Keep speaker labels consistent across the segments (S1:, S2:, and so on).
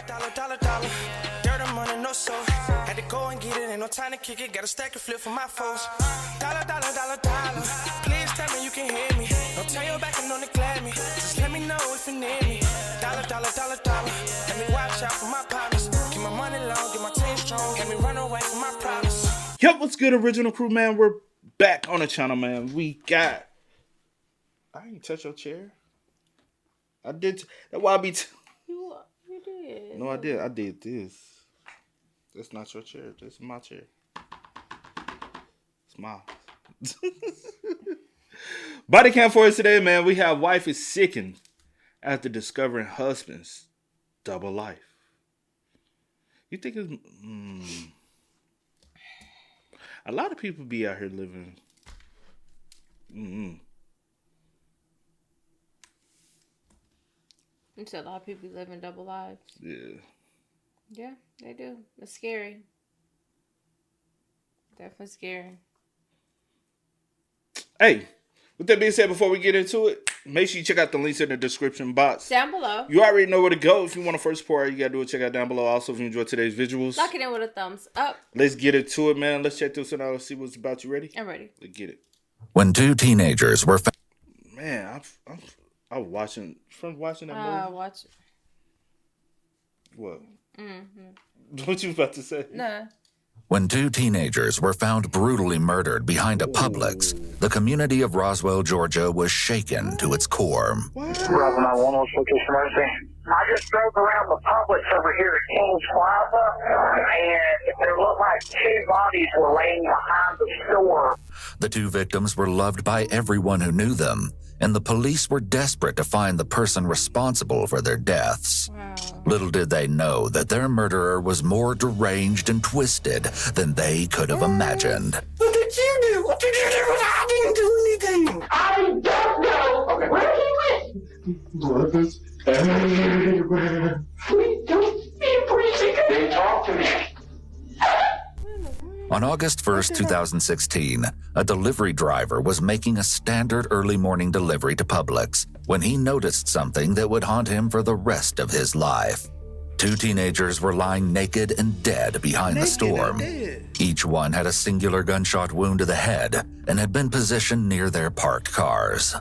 S1: Dollar. Dirt and money, no soul. Had to go and get it, ain't no time to kick it. Got a stack of flip for my foes. Dollar. Please tell me you can hear me. Don't turn your back and don't neglect me. Just let me know if you need me. Dollar. Let me watch out for my partners. Keep my money long, get my team strong. Let me run away from my problems.
S2: Yep, what's good, original crew, man? We're back on the channel, man. We got... I didn't touch your chair. I did. That's why I be...
S3: You did.
S2: No, I did. I did this. That's not your chair. That's my chair. It's mine. Body cam for us today, man. We have wife is sickened after discovering husband's double life. You think it's... A lot of people be out here living...
S3: You said a lot of people living double lives.
S2: Yeah.
S3: Yeah, they do. It's scary. Definitely scary.
S2: Hey, with that being said, before we get into it, make sure you check out the links in the description box.
S3: Down below.
S2: You already know where to go. If you want to first support, you got to do it. Check out down below. Also, if you enjoyed today's visuals,
S3: Lock it in with a thumbs up.
S2: Let's get into it, man. Let's check this out. Let's see what's about. You ready?
S3: I'm ready.
S2: Let's get it.
S4: When two teenagers were found...
S2: Man, I was watching that movie.
S3: Watch it.
S2: What? What you about to say?
S3: Nah.
S4: When two teenagers were found brutally murdered behind a Publix, the community of Roswell, Georgia was shaken to its core.
S5: Roswell 911, Mercy. I just drove around the Publix over here at Kings Plaza, and there looked like two bodies were laying behind the store.
S4: The two victims were loved by everyone who knew them, and the police were desperate to find the person responsible for their deaths.
S3: Wow.
S4: Little did they know that their murderer was more deranged and twisted than they could have imagined.
S5: What did you do? What did you do? I didn't do anything. I don't know. Okay. Where he went? What is everywhere? Please don't be breathing. They talk to me.
S4: On August 1st, 2016, a delivery driver was making a standard early morning delivery to Publix when he noticed something that would haunt him for the rest of his life. Two teenagers were lying naked and dead behind the store. Each one had a singular gunshot wound to the head and had been positioned near their parked cars.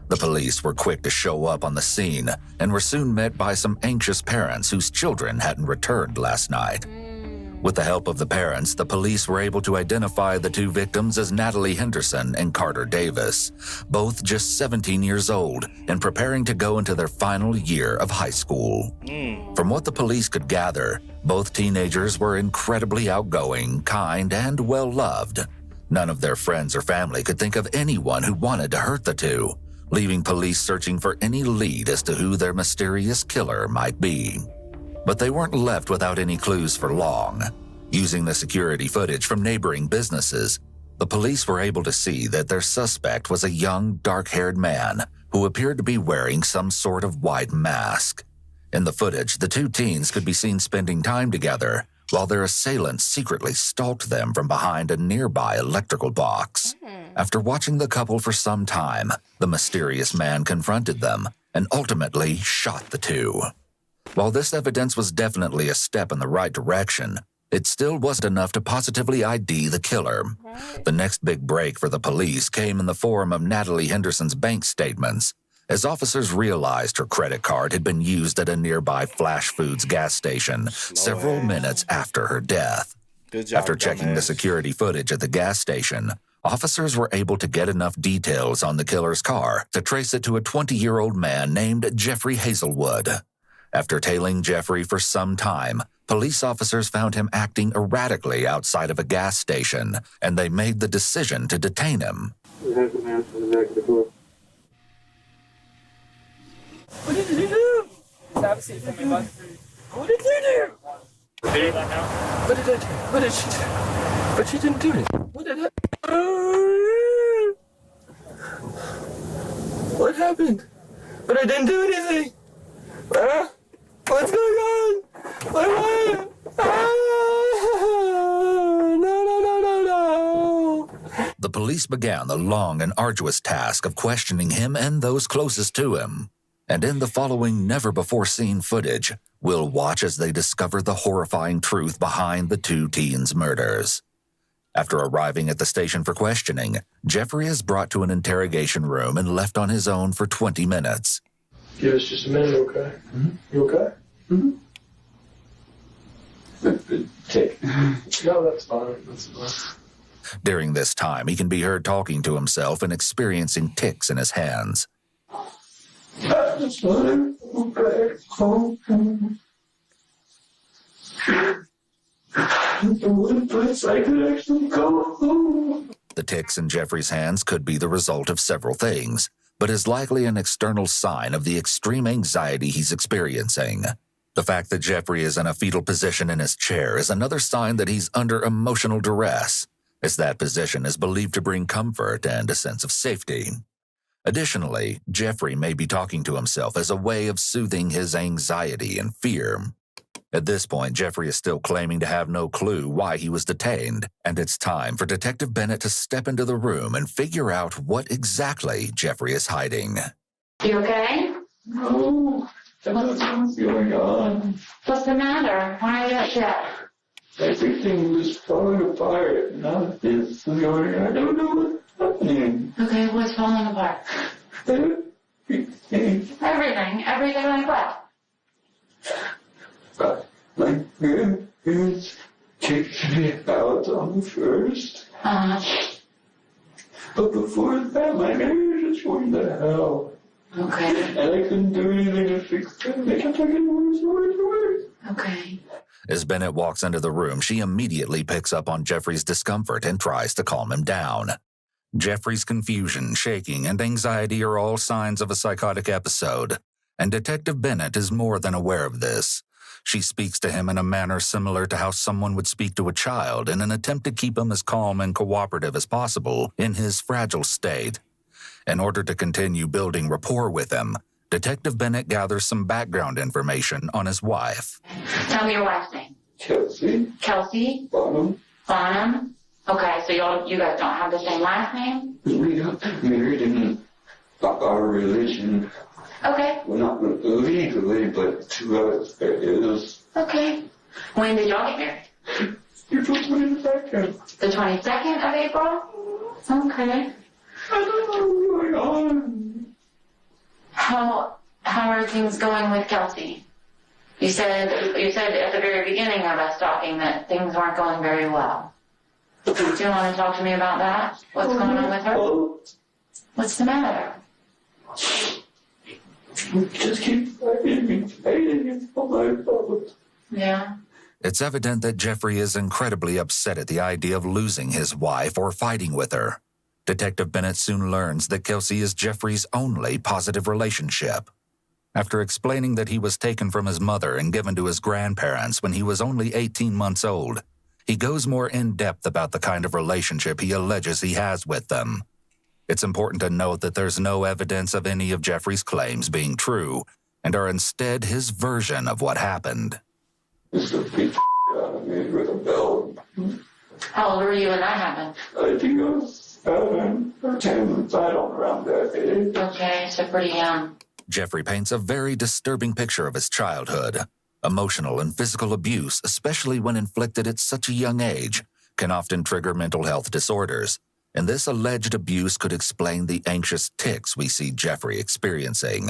S4: The police were quick to show up on the scene and were soon met by some anxious parents whose children hadn't returned last night. With the help of the parents, the police were able to identify the two victims as Natalie Henderson and Carter Davis, both just 17 years old and preparing to go into their final year of high school. From what the police could gather, both teenagers were incredibly outgoing, kind, and well-loved. None of their friends or family could think of anyone who wanted to hurt the two, leaving police searching for any lead as to who their mysterious killer might be. But they weren't left without any clues for long. Using the security footage from neighboring businesses, the police were able to see that their suspect was a young, dark-haired man who appeared to be wearing some sort of white mask. In the footage, the two teens could be seen spending time together while their assailant secretly stalked them from behind a nearby electrical box. After watching the couple for some time, the mysterious man confronted them and ultimately shot the two. While this evidence was definitely a step in the right direction, it still wasn't enough to positively ID the killer. The next big break for the police came in the form of Natalie Henderson's bank statements, as officers realized her credit card had been used at a nearby Flash Foods gas station several minutes after her death.
S2: Good job,
S4: After checking the security footage at the gas station, officers were able to get enough details on the killer's car to trace it to a 20-year-old man named Jeffrey Hazelwood. After tailing Jeffrey for some time, police officers found him acting erratically outside of a gas station, and they made the decision to detain him.
S5: What did you do? What did you do? What did I do? What did she do? But she didn't do it. What did I... What happened? But I didn't do anything. What's going on? What? No.
S4: The police began the long and arduous task of questioning him and those closest to him. And in the following never-before-seen footage, We'll watch as they discover the horrifying truth behind the two teens' murders. After arriving at the station for questioning, Jeffrey is brought to an interrogation room and left on his own for 20 minutes.
S5: Give us just a minute, okay? Mm-hmm. You okay? Mm-hmm. Tick. No, that's fine. That's fine.
S4: During this time, he can be heard talking to himself and experiencing tics in his hands.
S5: That's fine. Okay. The one place I could actually go home.
S4: The tics in Jeffrey's hands could be the result of several things, but is likely an external sign of the extreme anxiety he's experiencing. The fact that Jeffrey is in a fetal position in his chair is another sign that he's under emotional duress, as that position is believed to bring comfort and a sense of safety. Additionally, Jeffrey may be talking to himself as a way of soothing his anxiety and fear. At this point, Jeffrey is still claiming to have no clue why he was detained, and it's time for Detective Bennett to step into the room and figure out what exactly Jeffrey is hiding.
S6: You okay?
S5: No. What's going on?
S6: What's the matter? Why are you upset?
S5: Everything was falling apart. Now this is going on. I don't know what's happening.
S6: Okay, what's falling apart?
S5: Everything.
S6: Everything like what?
S5: But my parents kicked me out on the first. But before that, my marriage was going to hell.
S6: Okay.
S5: And I couldn't do anything to fix it. They kept getting worse and worse and worse.
S6: Okay.
S4: As Bennett walks into the room, she immediately picks up on Jeffrey's discomfort and tries to calm him down. Jeffrey's confusion, shaking, and anxiety are all signs of a psychotic episode, and Detective Bennett is more than aware of this. She speaks to him in a manner similar to how someone would speak to a child in an attempt to keep him as calm and cooperative as possible in his fragile state. In order to continue building rapport with him, Detective Bennett gathers some background information on his wife.
S6: Tell me your wife's name.
S5: Kelsey.
S6: Kelsey?
S5: Bonham.
S6: Bonham? Okay, so you guys don't have the same last name?
S5: We got married in our religion.
S6: Okay.
S5: Well, not legally, but to us, it is.
S6: Okay. When did y'all get married?
S5: April 22nd.
S6: The 22nd of April? Okay.
S5: I don't know what's going on.
S6: How are things going with Kelsey? You said at the very beginning of us talking that things weren't going very well. Do you want to talk to me about that? What's going on with her? What's the matter?
S5: Just keep fighting for my fault.
S6: Yeah.
S4: It's evident that Jeffrey is incredibly upset at the idea of losing his wife or fighting with her. Detective Bennett soon learns that Kelsey is Jeffrey's only positive relationship. After explaining that he was taken from his mother and given to his grandparents when he was only 18 months old, he goes more in-depth about the kind of relationship he alleges he has with them. It's important to note that there's no evidence of any of Jeffrey's claims being true, and are instead his version of what happened.
S5: Just a beat out of me with a belt.
S6: How old were you when that happened?
S5: I think I was 7 or 10, I don't around that age.
S6: Okay, so pretty young.
S4: Jeffrey paints a very disturbing picture of his childhood. Emotional and physical abuse, especially when inflicted at such a young age, can often trigger mental health disorders, and this alleged abuse could explain the anxious tics we see Jeffrey experiencing.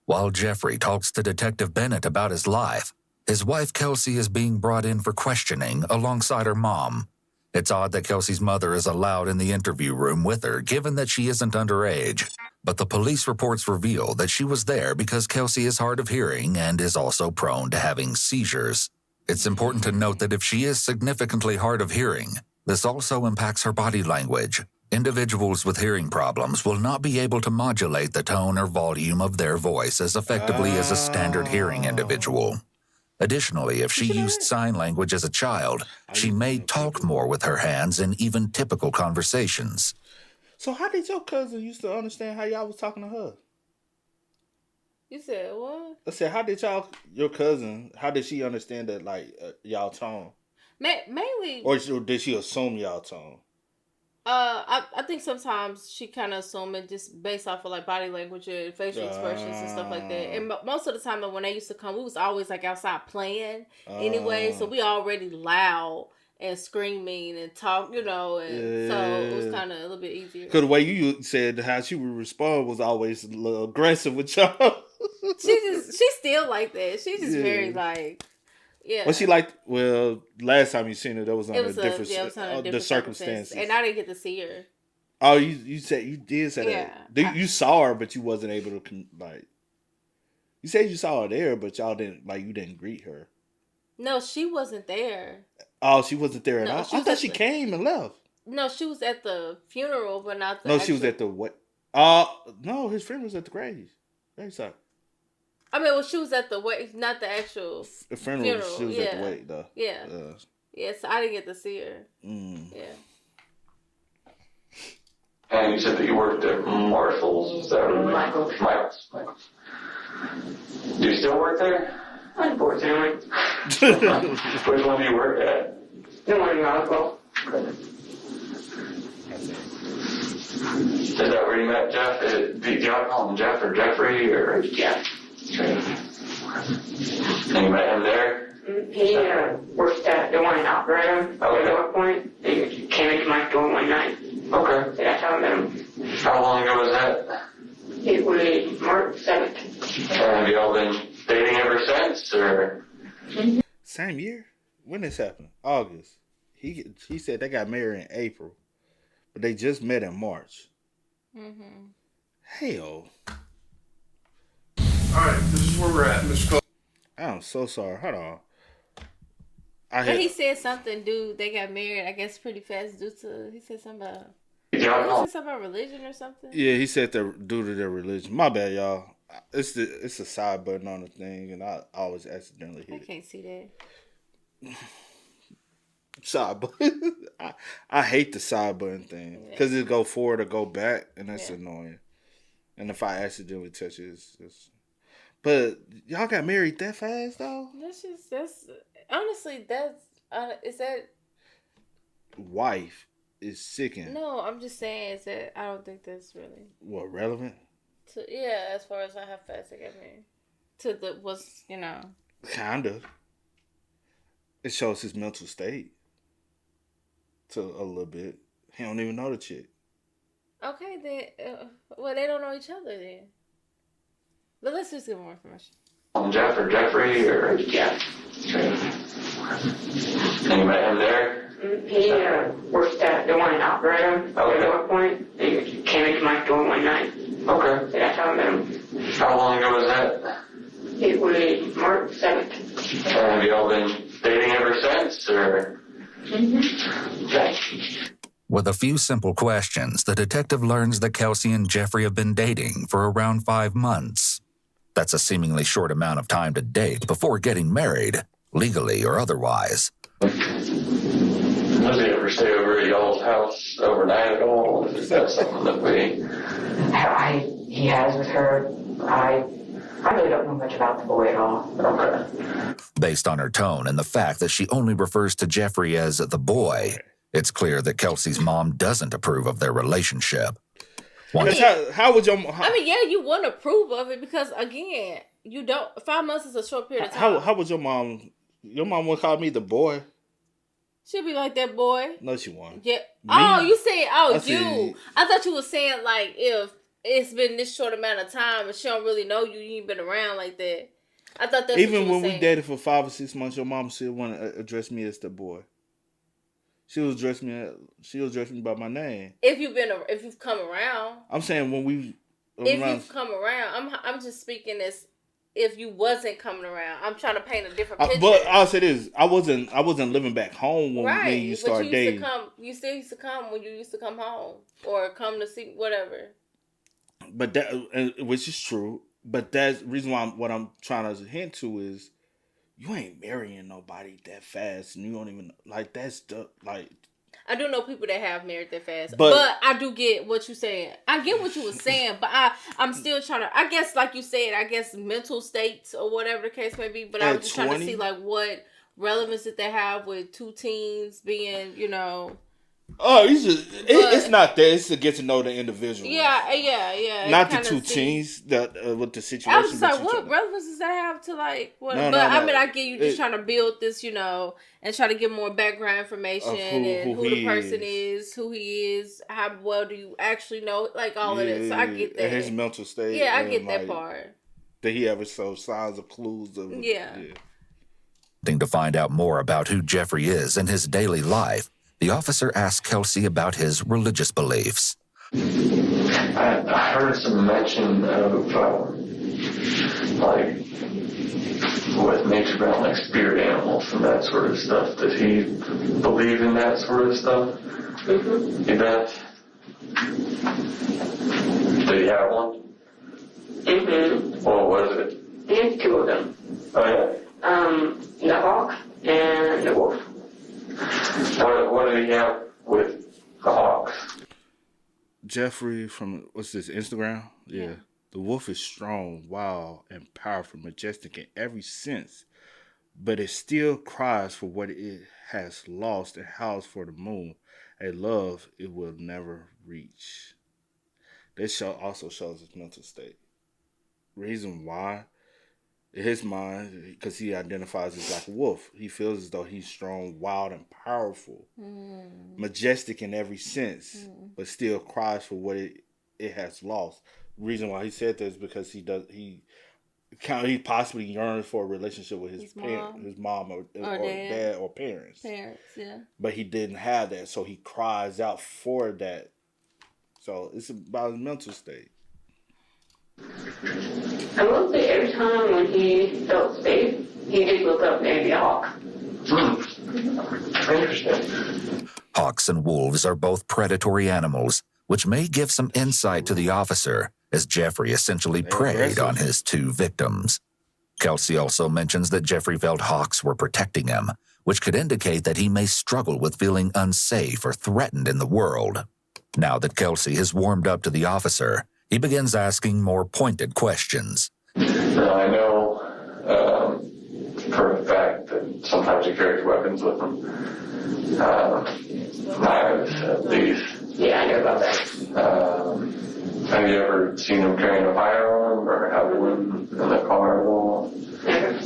S4: While Jeffrey talks to Detective Bennett about his life, his wife Kelsey is being brought in for questioning alongside her mom. It's odd that Kelsey's mother is allowed in the interview room with her, given that she isn't underage. But the police reports reveal that she was there because Kelsey is hard of hearing and is also prone to having seizures. It's important to note that if she is significantly hard of hearing, this also impacts her body language. Individuals with hearing problems will not be able to modulate the tone or volume of their voice as effectively as a standard hearing individual. Additionally, if she used sign language as a child, she may talk more with her hands in even typical conversations.
S2: So how did your cousin used to understand how y'all was talking to her?
S3: You said what?
S2: I said, how did your cousin, how did she understand that, like, y'all tone?
S3: Mainly.
S2: Or did she assume y'all tone?
S3: I think sometimes she kind of assumed it just based off of like body language and facial expressions and stuff like that. And most of the time, when they used to come, we was always like outside playing anyway, so we already loud and screaming and talk, and so it was kind of a little bit easier.
S2: Because the way you said how she would respond was always a little aggressive with y'all.
S3: She's still like that. She's just very like. Yeah.
S2: Well, last time you seen her, that was under different circumstances.
S3: And I didn't get to see her.
S2: Oh, you said you did say that. You saw her, but you wasn't able to like. You said you saw her there, but y'all didn't you didn't greet her.
S3: No, she wasn't there.
S2: Oh, she wasn't there at all. I thought she came and left.
S3: No, she was at the funeral, but not the.
S2: No, she was at the what? No, his friend was at the grave. Graveside.
S3: I mean, well, she was at the wake, not the actual funeral.
S2: She was at the wake, though.
S3: Yeah. Yeah, so I didn't get to see her. Yeah.
S5: And you said that you worked at Marshall's. Is that right? Michael's. Do you still work there?
S7: Unfortunately.
S5: Which one do you work at?
S7: The one in Roswell.
S5: Is that where you met Jeff? Do y'all call him Jeff or Jeffrey or
S7: Jeff?
S5: And you met him there?
S7: He worked at the one in Alpharetta at North Point. He came into my store one night.
S5: Okay.
S7: So that's how I met him.
S5: How long ago was that?
S7: It was March 7th.
S5: And have y'all been dating ever since, or?
S2: Same year? When this happened? August. He said they got married in April, but they just met in March. Hell.
S8: Alright, this is where we're at, Mr. Cole.
S2: I'm so sorry. Hold on.
S3: But he said something, dude. They got married, I guess, pretty fast due to. He said something about. He said something about religion or something.
S2: Yeah, he said that due to their religion. My bad, y'all. It's a side button on the thing, and I always accidentally hit it.
S3: I can't see that.
S2: Side button. I hate the side button thing because it go forward or go back, and that's annoying. And if I accidentally touch it, it's just. But y'all got married that fast though?
S3: That's honestly is that
S2: wife is sickened.
S3: No, I'm just saying is that I don't think that's really
S2: relevant.
S3: As far as how fast they got married. To the
S2: Kinda. It shows his mental state. To a little bit. He don't even know the chick. Okay,
S3: then. Well, they don't know each other then. But let's just get more information.
S5: Jeff or Jeffrey or
S7: Jeff.
S5: And you met him there?
S7: He worked at the one in Alpharetta at North Point. He came into my store one night.
S5: Okay.
S7: So that's how I met him.
S5: How long ago was that?
S7: It was March 7th.
S5: And have y'all been dating ever since, or?
S7: Okay.
S4: With a few simple questions, the detective learns that Kelsey and Jeffrey have been dating for around 5 months. That's a seemingly short amount of time to date before getting married, legally or otherwise.
S5: Does he ever stay over at y'all's house overnight at all? Is that something that
S7: he has with her. I really don't know much about the boy at all.
S5: Okay.
S4: Based on her tone and the fact that she only refers to Jeffrey as the boy, it's clear that Kelsey's mom doesn't approve of their relationship.
S2: How would your...
S3: you wouldn't approve of it because, again, you don't... 5 months is a short period of time.
S2: How would your mom... Your mom would call me the boy?
S3: She'd be like, that boy.
S2: No, she won't.
S3: Yeah. Me? You said, you. I thought you were saying, like, if it's been this short amount of time and she don't really know you ain't been around like that. I thought that's
S2: even
S3: what you
S2: when
S3: were
S2: we dated for 5 or 6 months, your mom still want to address me as the boy. She was addressing me by my name.
S3: If you've come around.
S2: I'm saying when we.
S3: You've come around, I'm just speaking as if you wasn't coming around. I'm trying to paint a different picture.
S2: But I'll say this: I wasn't living back home when you started dating.
S3: You still used to come when you used to come home or come to see whatever.
S2: But that, which is true. But that's the reason why what I'm trying to hint to is. You ain't marrying nobody that fast, and you don't even like that's the like.
S3: I do know people that have married that fast, but I do get what you're saying. I get what you were saying, but I'm still trying to. I guess, like you said, mental states or whatever the case may be. But I was just trying to see like what relevance did they have with 2 teens being,
S2: Oh, it's not that. It's to get to know the individual.
S3: Yeah.
S2: Not the two teens that with the situation.
S3: I was just like, what relevance does that have to like? What?
S2: No,
S3: I mean, I get you just trying to build this, and try to get more background information and who the person is, who he is, how well do you actually know, like all of that. So I get that.
S2: And his mental state.
S3: Yeah, I get that part.
S2: Did he ever show signs of clues of?
S3: Yeah.
S4: To find out more about who Jeffrey is in his daily life, the officer asked Kelsey about his religious beliefs.
S5: I heard some mention of, like, with nature around, like, spirit animals and that sort of stuff. Does he believe in that sort of stuff? Mm-hmm. He does? Did he have one?
S7: Mm-hmm.
S5: What was it?
S7: He has two of them.
S5: Oh, yeah?
S7: The hawk and the wolf.
S5: What did he have with the hawks?
S2: Jeffrey from, what's this, Instagram? Yeah. The wolf is strong, wild, and powerful, majestic in every sense, but it still cries for what it has lost and howls for the moon, a love it will never reach. This show also shows his mental state. Reason why, in his mind, because he identifies as like a wolf, he feels as though he's strong, wild, and powerful, majestic in every sense, but still cries for what it has lost. Reason why he said that is because he possibly yearns for a relationship with his mom or dad or parents. But he didn't have that, so he cries out for that. So it's about his mental state.
S7: I will say every time when he felt safe, he did look up maybe a hawk.
S5: Interesting.
S4: Hawks and wolves are both predatory animals, which may give some insight to the officer, as Jeffrey essentially preyed on his two victims. Kelsey also mentions that Jeffrey felt hawks were protecting him, which could indicate that he may struggle with feeling unsafe or threatened in the world. Now that Kelsey has warmed up to the officer, he begins asking more pointed questions.
S5: Now, I know for a fact that sometimes he carries weapons with him. Knives, at least.
S7: Yeah, I know about that.
S5: Have you ever seen him carrying a firearm or have one in the car at all?
S7: Never.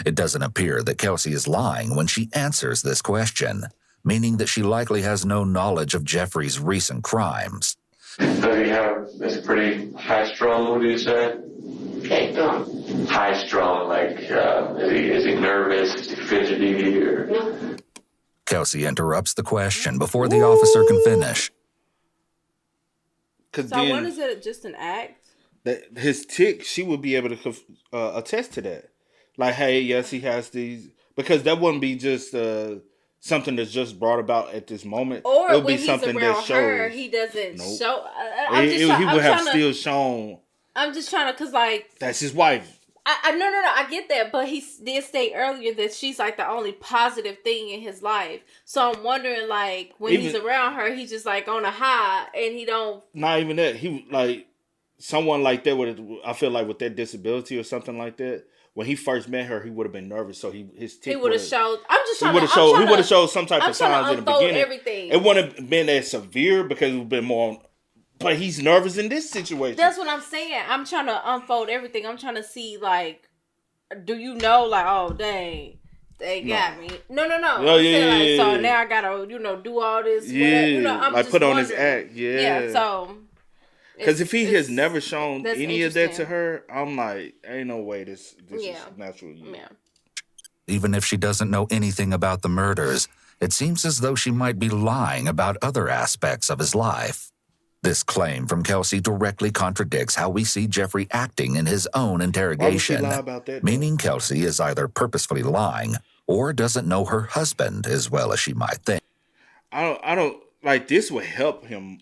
S4: It doesn't appear that Kelsey is lying when she answers this question, meaning that she likely has no knowledge of Jeffrey's recent crimes.
S5: Is he pretty high-strung, what do you say?
S7: High-strung.
S5: High-strung, like, is he nervous, is he fidgety, or...
S7: No.
S4: Kelsey interrupts the question before the officer can finish.
S3: So I wonder, is it just an act?
S2: That his tick, she would be able to attest to that. Like, hey, yes, he has these... Because that wouldn't be just... something that's just brought about at this moment.
S3: Or
S2: it'll
S3: when
S2: be something
S3: he's around
S2: that shows.
S3: her, he doesn't show.
S2: He would have still shown.
S3: I'm just trying to, cause like
S2: that's his wife.
S3: No, I get that, but he did state earlier that she's like the only positive thing in his life. So I'm wondering, like, when he's around her, he's just like on a high, and he don't.
S2: Not even that. He like someone like that with, I feel like with that disability or something like that. When he first met her, he would have been nervous, so his tick
S3: would have showed.
S2: He would have showed some type of signs in the beginning.
S3: Everything.
S2: It wouldn't have been as severe because it would have been more. But he's nervous in this situation.
S3: That's what I'm saying. I'm trying to unfold everything. I'm trying to see, like, do you know, like, oh dang, they got me. No.
S2: Oh, yeah.
S3: So now I gotta, do all this.
S2: Yeah,
S3: I'm
S2: like
S3: just
S2: put on
S3: wondering.
S2: his act. Yeah.
S3: So.
S2: Because if he has never shown any of that to her, I'm like, ain't no way this is natural.
S3: Yeah.
S4: Even if she doesn't know anything about the murders, it seems as though she might be lying about other aspects of his life. This claim from Kelsey directly contradicts how we see Jeffrey acting in his own interrogation,
S2: why would she lie about that,
S4: meaning Kelsey is either purposefully lying or doesn't know her husband as well as she might think.
S2: I don't like this would help him,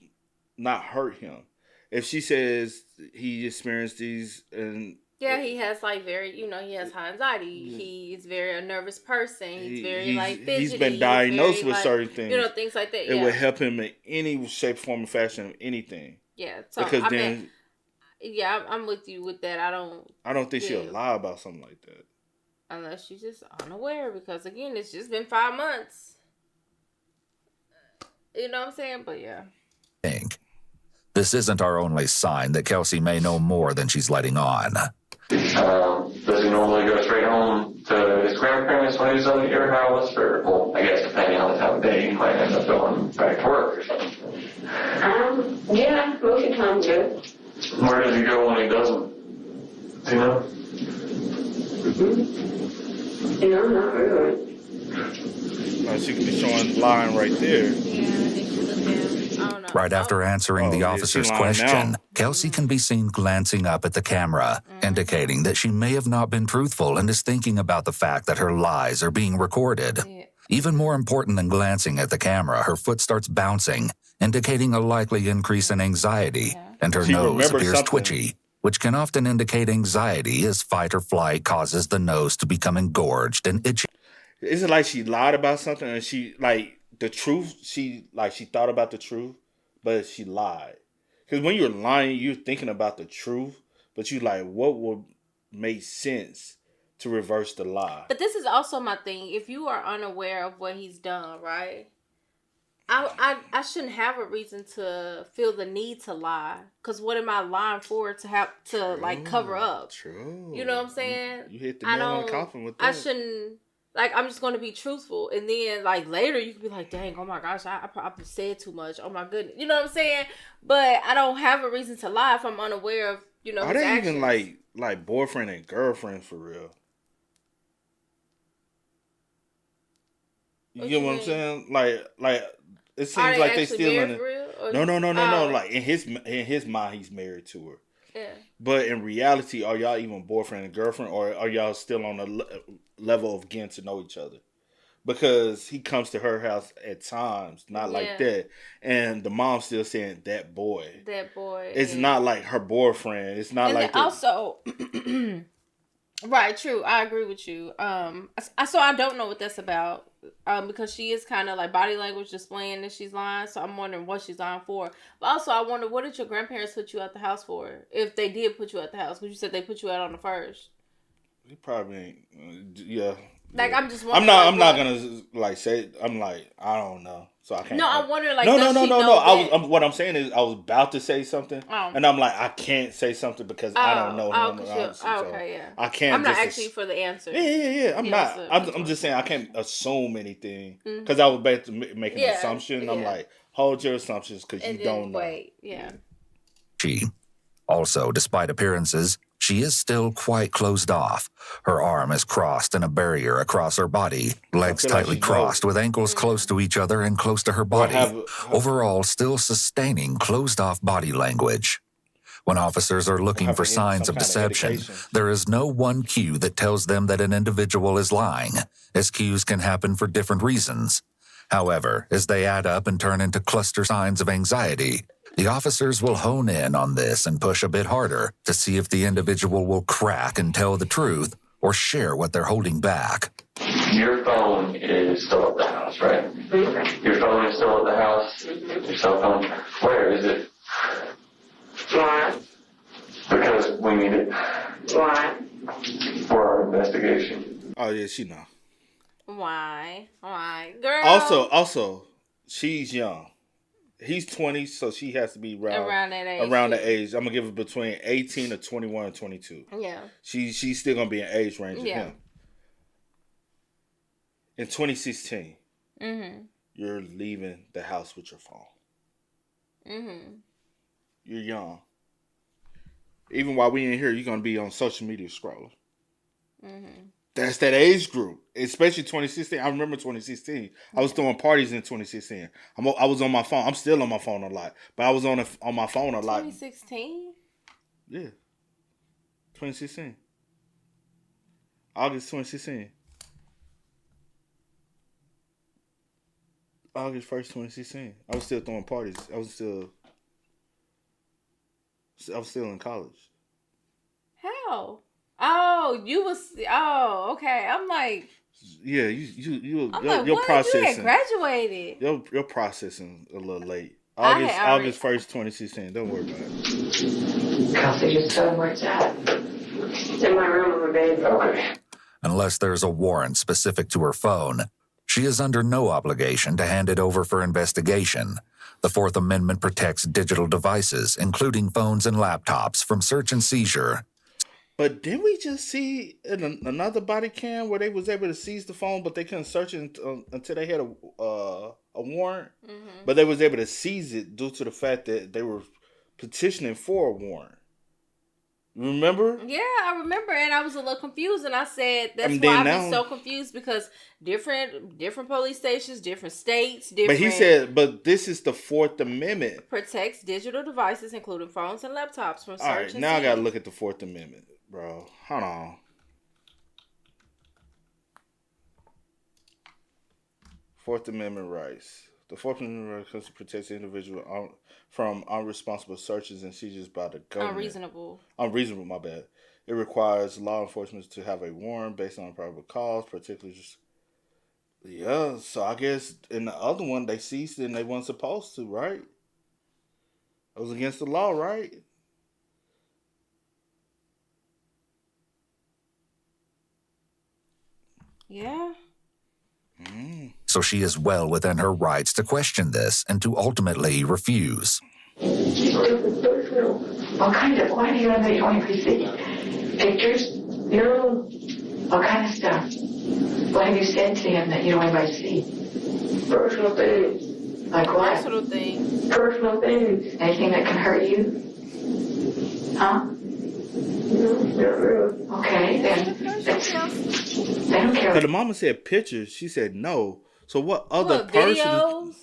S2: not hurt him. If she says he experienced these and
S3: he has like very, he has high anxiety. He is very a nervous person. He's very like fidgety.
S2: He's been diagnosed with certain things.
S3: Things like that.
S2: It would help him in any shape, form, or fashion of anything.
S3: Yeah. So
S2: because
S3: I'm with you with that. I don't
S2: think she'll lie about something like that.
S3: Unless she's just unaware, because again, it's just been 5 months. You know what I'm saying? But yeah.
S4: This isn't our only sign that Kelsey may know more than she's letting on.
S6: Does he normally go straight home to his grandparents when he's at your house? Or, well, I guess depending on the time of day, he might end up going back to work or something.
S7: Yeah, most of the time, too.
S6: Where does he go when he doesn't? Do you know?
S7: No, not really.
S2: She could be showing the line right there.
S3: Yeah, I think she looked down. I don't know.
S4: Right after answering the officer's
S2: she lying
S4: question,
S2: now.
S4: Kelsey can be seen glancing up at the camera, indicating that she may have not been truthful and is thinking about the fact that her lies are being recorded.
S3: Yeah.
S4: Even more important than glancing at the camera, her foot starts bouncing, indicating a likely increase in anxiety, and her
S2: She
S4: nose
S2: remembers
S4: appears
S2: something.
S4: twitchy, which can often indicate anxiety as fight or flight causes the nose to become engorged and itchy.
S2: Is it like she lied about something and she like the truth? She thought about the truth, but she lied. Because when you're lying, you're thinking about the truth, but you like what would make sense to reverse the lie.
S3: But this is also my thing. If you are unaware of what he's done, right? I shouldn't have a reason to feel the need to lie. Because what am I lying for? To have to like cover up.
S2: True.
S3: You know what I'm saying?
S2: You hit the nail on the coffin with that.
S3: I shouldn't. Like, I'm just going to be truthful. And then, like, later you can be like, dang, oh my gosh, I probably said too much. Oh my goodness. You know what I'm saying? But I don't have a reason to lie if I'm unaware of, you know,
S2: Are
S3: his
S2: they
S3: actions.
S2: even like boyfriend and girlfriend for real? You get what I'm saying? Like it seems like they still in it. No. Like in his mind, he's married to her.
S3: Yeah.
S2: But in reality, are y'all even boyfriend and girlfriend, or are y'all still on a level of getting to know each other? Because he comes to her house at times, not like that, and the mom's still saying that boy.
S3: That boy.
S2: It's not like her boyfriend. It's not
S3: and
S2: like
S3: then also. Right, true. I agree with you. So I don't know what that's about. Because she is kind of like body language displaying that she's lying. So I'm wondering what she's lying for. But also, I wonder, what did your grandparents put you out the house for? If they did put you out the house, because you said they put you out on the first.
S2: He probably ain't. Yeah.
S3: Like,
S2: yeah.
S3: I'm just wondering.
S2: I'm not gonna like say. I'm like, I don't know. So I can't.
S3: No, I'm wondering like.
S2: No. What I'm saying is, I was about to say something, and I'm like, I can't say something because I don't know him.
S3: Okay, yeah.
S2: I can't.
S3: I'm not asking you for the answer.
S2: Yeah. I'm not. I'm just saying I can't assume anything because I was about to make an assumption. I'm like, hold your assumptions because you don't know.
S3: Wait, yeah.
S4: Also, despite appearances, she is still quite closed off. Her arm is crossed in a barrier across her body, legs tightly crossed with ankles close to each other and close to her body. Overall, still sustaining closed-off body language. When officers are looking for signs of deception, there is no one cue that tells them that an individual is lying, as cues can happen for different reasons. However, as they add up and turn into cluster signs of anxiety, the officers will hone in on this and push a bit harder to see if the individual will crack and tell the truth or share what they're holding back.
S6: Your phone is still at the house, right? Mm-hmm. Your phone is still at the house? Mm-hmm. Your cell phone? Where is it?
S7: Why?
S6: Because we need it.
S7: Why?
S6: For our investigation.
S2: Oh yeah, she know.
S3: Why, girl?
S2: Also, she's young. He's 20, so she has to be around that age. Around the age. I'm gonna give her between 18 to 21 and 22.
S3: Yeah.
S2: She's still gonna be an age range of him. In 2016, you're leaving the house with your phone. You're young. Even while we in here, you're gonna be on social media scrolling. That's that age group, especially 2016. I remember 2016. I was throwing parties in 2016. I was on my phone. I'm still on my phone a lot, but I was on my phone a lot.
S3: 2016?
S2: Yeah. 2016. August 2016. August 1st, 2016. I was still throwing parties. I was still in college.
S3: How? Oh, okay. I'm like,
S2: yeah, your
S3: what?
S2: processing.
S3: You had graduated.
S2: Your processing a little late. August 1st, 2016. Don't worry about it.
S6: Kelsey, just tell him where it's at.
S7: It's in my room on my bed.
S6: Okay.
S4: Unless there's a warrant specific to her phone, she is under no obligation to hand it over for investigation. The Fourth Amendment protects digital devices, including phones and laptops, from search and seizure.
S2: But didn't we just see in another body cam where they was able to seize the phone, but they couldn't search it until they had a warrant? Mm-hmm. But they was able to seize it due to the fact that they were petitioning for a warrant. Remember?
S3: Yeah, I remember, and I was a little confused, and I said that's why I'm so confused, because different police stations, different states, different.
S2: But he said, but this is the Fourth Amendment.
S3: Protects digital devices, including phones and laptops, from search and seizure.
S2: Now I gotta look at the Fourth Amendment, bro. Hold on. Fourth Amendment rights. The Fourth Amendment rights protects the individual from unresponsible searches and seizures by the government. Unreasonable, my bad. It requires law enforcement to have a warrant based on probable cause, particularly just... Yeah, so I guess in the other one, they seized it and they weren't supposed to, right? It was against the law, right?
S3: Yeah.
S4: So she is well within her rights to question this and to ultimately refuse.
S6: What kind of, why do you have that on PC? Pictures? No. What kind of stuff? What have you said to him that you don't want to see?
S7: Personal things.
S6: Like what?
S3: Personal things.
S7: Personal things.
S6: Anything that can hurt you? Huh?
S7: No, not really.
S6: Okay, then they don't care.
S2: Because the mama said pictures, she said no. So what other person?
S3: Videos?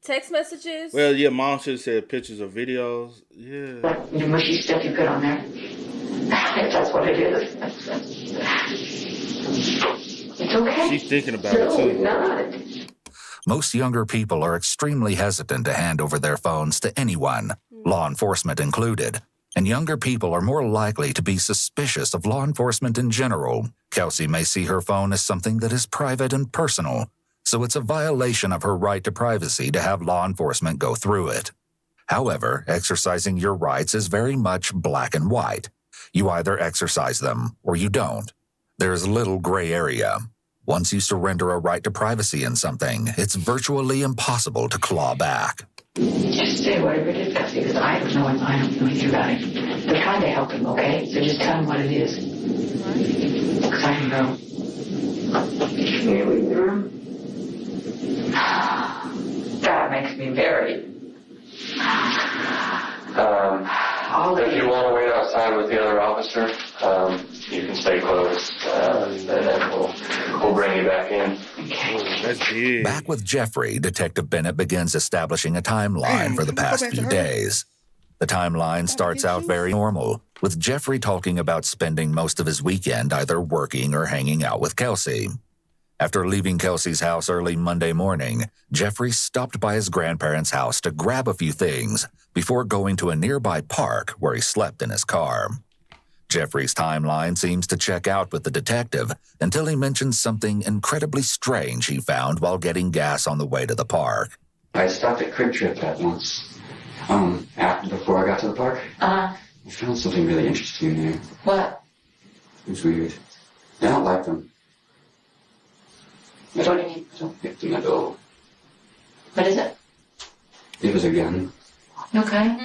S3: Text messages?
S2: Well, yeah, mom should have said pictures or videos. Yeah.
S6: The mushy stuff you put on there. If that's what it is. It's okay.
S2: She's thinking about it too.
S6: Not.
S4: Most younger people are extremely hesitant to hand over their phones to anyone, law enforcement included. And younger people are more likely to be suspicious of law enforcement in general. Kelsey may see her phone as something that is private and personal, so it's a violation of her right to privacy to have law enforcement go through it. However, exercising your rights is very much black and white. You either exercise them or you don't. There's little gray area. Once you surrender a right to privacy in something, it's virtually impossible to claw back.
S6: Just say whatever it is, Kelsey, because I don't know anything about it. They're trying to help him, okay? So just tell him what it is. Because I don't know.
S7: Can you leave the room?
S6: That makes me very...
S8: If you want to wait outside with the other officer, you can stay close, and then we'll bring you back in.
S2: That's big.
S4: Back with Jeffrey, Detective Bennett begins establishing a timeline for the past few days. The timeline starts out very normal, with Jeffrey talking about spending most of his weekend either working or hanging out with Kelsey. After leaving Kelsey's house early Monday morning, Jeffrey stopped by his grandparents' house to grab a few things before going to a nearby park where he slept in his car. Jeffrey's timeline seems to check out with the detective until he mentions something incredibly strange he found while getting gas on the way to the park.
S9: I stopped at Quick Trip that once. Before I got to the park. I found something really interesting there.
S6: What?
S9: It was weird. I don't like them.
S6: What do you mean?
S9: I don't like them at all.
S6: What is it?
S9: It was a gun.
S6: Okay.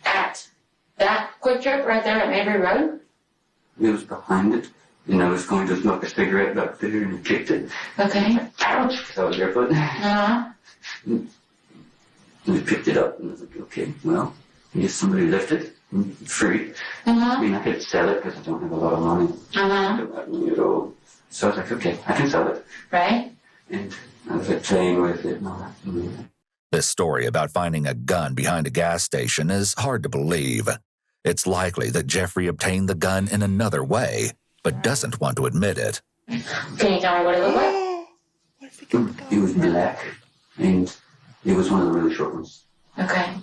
S6: At that Quick Trip right there at Mabry Road?
S9: It was behind it. And I was going to smoke a cigarette back there and kicked it.
S6: Okay.
S9: Ouch! Because I was barefoot.
S6: Uh-huh.
S9: And I picked it up and I was like, okay, well, I guess somebody left it. Free.
S6: Uh-huh.
S9: I mean, I could sell it because I don't have a lot of money.
S6: Uh-huh.
S9: I don't have money at all. So I was like, okay, I can sell it.
S6: Right?
S9: And I was like playing with it and all that.
S4: This story about finding a gun behind a gas station is hard to believe. It's likely that Jeffrey obtained the gun in another way, but doesn't want to admit it.
S6: Can you tell me what it looked like?
S9: It was black, and it was one of the really short ones.
S6: Okay.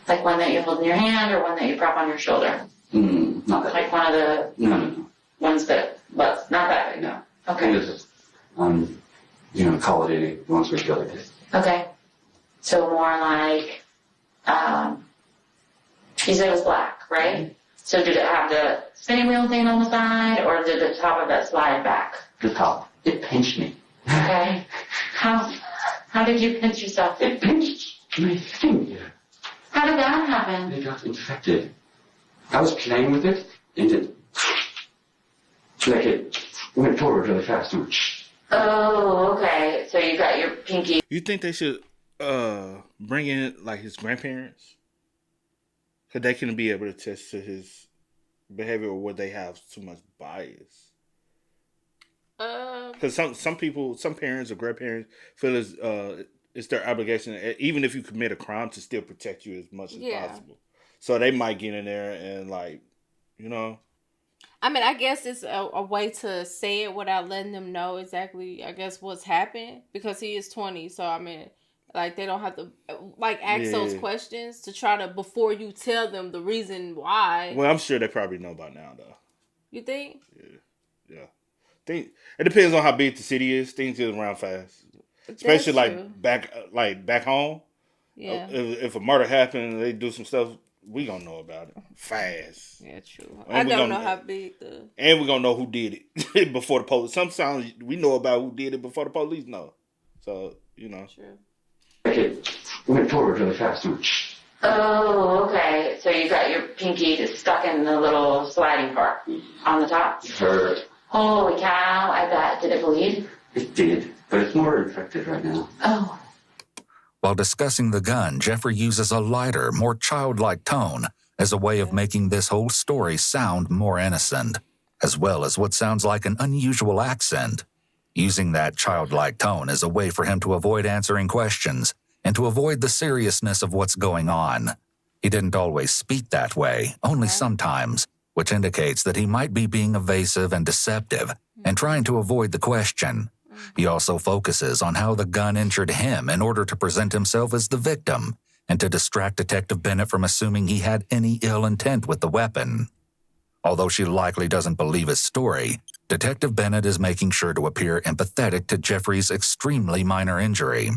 S6: Like one that you hold in your hand or one that you prop on your shoulder?
S9: Not that
S6: Like one of the
S9: No.
S6: ones that, but not that big?
S9: No.
S6: Okay.
S9: It was, Call of Duty, the ones we kill like this.
S6: Okay. So more like, you said it was black, right? So did it have the spinning wheel thing on the side, or did the top of that slide back?
S9: The top. It pinched me.
S6: Okay. How did you pinch yourself?
S9: It pinched my finger.
S6: How did that happen?
S9: It got infected. I was playing with it, and it went forward really fast.
S6: Oh, okay. So you got your pinky.
S2: You think they should bring in like his grandparents? Because they can be able to attest to his behavior, or would they have too much bias? Because some people, some parents or grandparents feel it's their obligation, even if you commit a crime, to still protect you as much as possible. So they might get in there and like, you know.
S3: I mean, I guess it's a way to say it without letting them know exactly, I guess, what's happened. Because he is 20. So, I mean, like, they don't have to, like, ask those questions to try to, before you tell them the reason why.
S2: Well, I'm sure they probably know by now, though.
S3: You think?
S2: Yeah. It depends on how big the city is. Things get around fast. Especially, like, back home.
S3: Yeah.
S2: If a murder happened and they do some stuff, we gonna know about it fast.
S3: Yeah, true.
S2: And
S3: I don't know how big
S2: and we gonna know who did it before the police. Sometimes we know about who did it before the police know. So, you know.
S3: True.
S9: It went forward really fast.
S6: Oh, okay. So you got your pinky stuck in the little sliding part on the top?
S9: It hurt.
S6: Holy cow, I bet. Did it bleed?
S9: It did, but it's more infected right now.
S6: Oh.
S4: While discussing the gun, Jeffrey uses a lighter, more childlike tone as a way of making this whole story sound more innocent, as well as what sounds like an unusual accent. Using that childlike tone is a way for him to avoid answering questions and to avoid the seriousness of what's going on. He didn't always speak that way, only sometimes, which indicates that he might be being evasive and deceptive and trying to avoid the question. He also focuses on how the gun injured him in order to present himself as the victim and to distract Detective Bennett from assuming he had any ill intent with the weapon. Although she likely doesn't believe his story, Detective Bennett is making sure to appear empathetic to Jeffrey's extremely minor injury.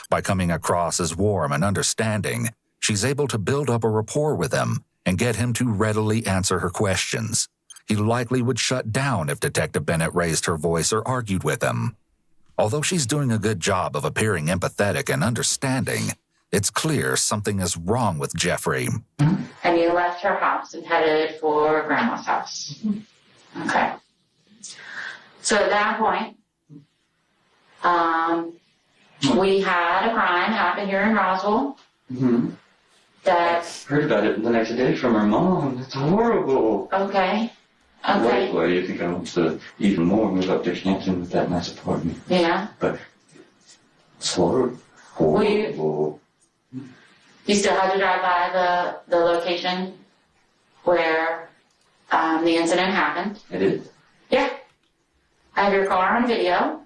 S4: By coming across as warm and understanding, she's able to build up a rapport with him and get him to readily answer her questions. He likely would shut down if Detective Bennett raised her voice or argued with him. Although she's doing a good job of appearing empathetic and understanding, it's clear something is wrong with Jeffrey.
S6: And you left her house and headed for Grandma's house. Okay. So at that point, we had a crime happen here in Roswell.
S9: Mm-hmm.
S6: That
S9: Heard about it the next day from her mom. It's horrible.
S6: Okay. Okay.
S9: Well, you think I want to even more move up to Hampton with that nice apartment.
S6: Yeah.
S9: But it's horrible. Horrible.
S6: You still had to drive by the location where the incident happened?
S9: I did.
S6: Yeah. I have your car on video.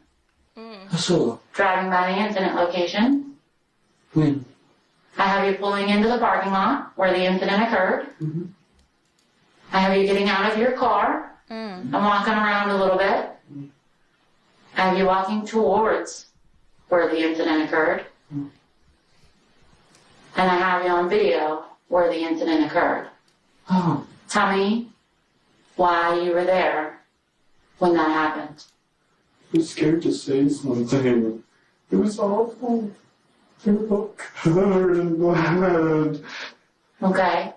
S9: So,
S6: Driving by the incident location.
S9: when?
S6: I have you pulling into the parking lot where the incident occurred.
S9: Mm-hmm.
S6: I have you getting out of your car and walking around a little bit. I have you walking towards where the incident occurred. And I have you on video where the incident occurred.
S9: Oh.
S6: Tell me why you were there when that happened.
S5: I was scared to say something. It was awful. It looked very bad.
S6: Okay.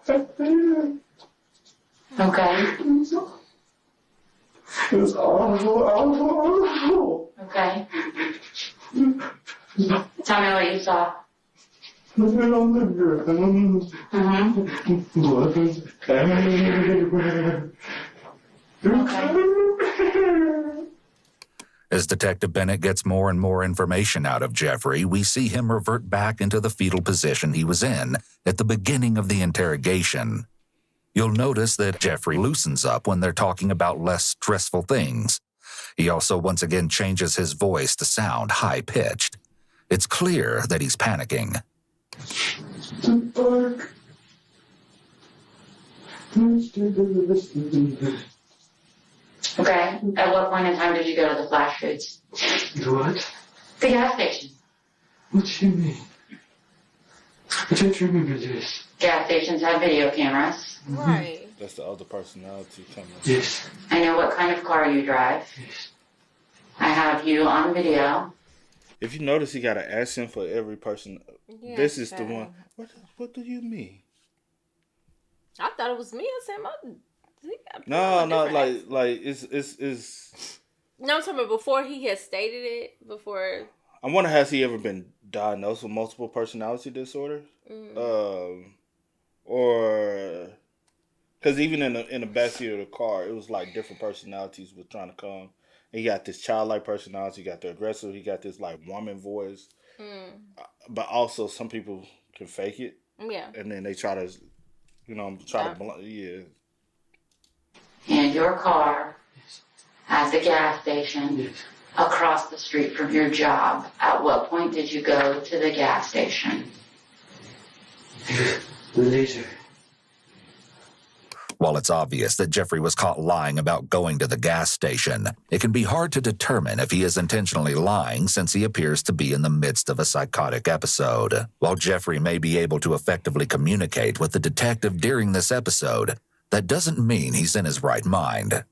S6: Okay.
S5: It was awful.
S6: Okay. Tell me what you saw.
S5: Living on the ground.
S6: Mm-hmm.
S5: Blood was everywhere. It was everywhere.
S4: As Detective Bennett gets more and more information out of Jeffrey, we see him revert back into the fetal position he was in at the beginning of the interrogation. You'll notice that Jeffrey loosens up when they're talking about less stressful things. He also once again changes his voice to sound high-pitched. It's clear that he's panicking.
S5: The park.
S6: Okay. At what point in time did you go to the Flash Foods?
S5: What?
S6: The gas station.
S5: What do you mean? I don't remember this.
S6: Gas stations have video cameras.
S3: Right.
S2: That's the other personality coming.
S5: Yes.
S6: I know what kind of car you drive.
S5: Yes.
S6: I have have you on video.
S2: If you notice, he got an accent for every person.
S3: Yeah,
S2: This is the one. What do you mean?
S3: I thought it was me. I said,
S2: No, like it's.
S3: No, I'm talking about before he had stated it. Before.
S2: I wonder, has he ever been diagnosed with multiple personality disorder? Or because even in the backseat of the car, it was like different personalities were trying to come. He got this childlike personality, he got the aggressive, he got this like woman voice. But also some people can fake it.
S3: Yeah.
S2: And then they try to, yeah.
S6: And your car at the gas station across the street from your job. At what point did you go to the gas station?
S9: Later.
S4: While it's obvious that Jeffrey was caught lying about going to the gas station, it can be hard to determine if he is intentionally lying since he appears to be in the midst of a psychotic episode. While Jeffrey may be able to effectively communicate with the detective during this episode, that doesn't mean he's in his right mind.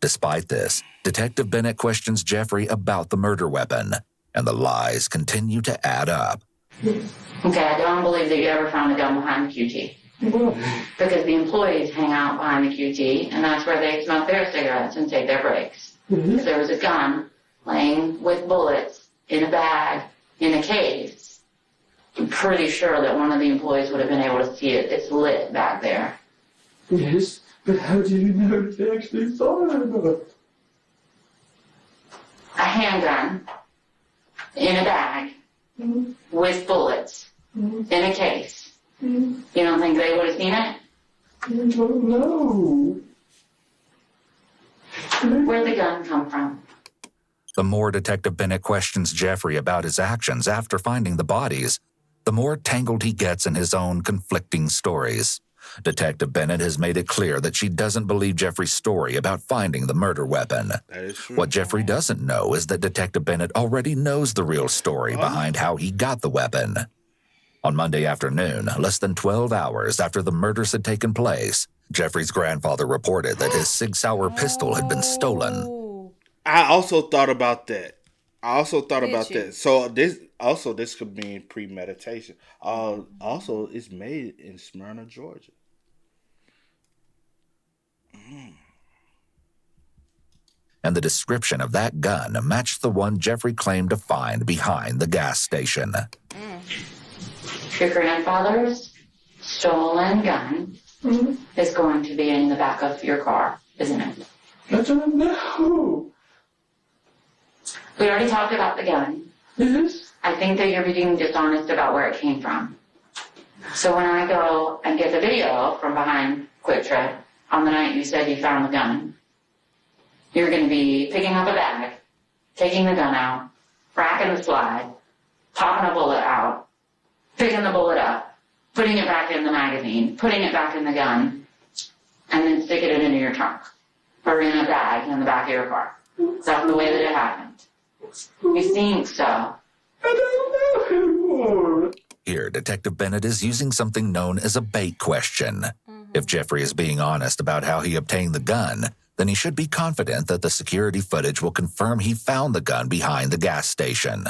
S4: Despite this, Detective Bennett questions Jeffrey about the murder weapon, and the lies continue to add up.
S6: Okay, I don't believe that you ever found a gun behind the QT. Because the employees hang out behind the QT, and that's where they smoke their cigarettes and take their breaks. If there was a gun laying with bullets in a bag in a case, I'm pretty sure that one of the employees would have been able to see it. It's lit back there.
S9: Yes, but how do you know if they actually saw it?
S6: A handgun in a bag with bullets in a case. You don't think they would have seen it?
S9: I don't know.
S6: Where'd the gun come from?
S4: The more Detective Bennett questions Jeffrey about his actions after finding the bodies, the more tangled he gets in his own conflicting stories. Detective Bennett has made it clear that she doesn't believe Jeffrey's story about finding the murder weapon.
S2: That is true.
S4: What Jeffrey doesn't know is that Detective Bennett already knows the real story behind how he got the weapon. On Monday afternoon, less than 12 hours after the murders had taken place, Jeffrey's grandfather reported that his Sig Sauer pistol had been stolen.
S2: I also thought about that.
S3: Did you?
S2: So this could mean premeditation. Also, it's made in Smyrna, Georgia.
S4: And the description of that gun matched the one Jeffrey claimed to find behind the gas station.
S6: Your grandfather's stolen gun is going to be in the back of your car, isn't it?
S9: I don't know.
S6: We already talked about the gun.
S9: Yes?
S6: I think that you're being dishonest about where it came from. So when I go and get the video from behind Quick Trip on the night you said you found the gun, you're going to be picking up a bag, taking the gun out, racking the slide, popping a bullet out, picking the bullet up, putting it back in the magazine, putting it back in the gun, and then sticking it into your trunk or in a bag in the back of your car. That's the way that it happened. You think so?
S9: I don't know anymore.
S4: Here, Detective Bennett is using something known as a bait question. If Jeffrey is being honest about how he obtained the gun, then he should be confident that the security footage will confirm he found the gun behind the gas station.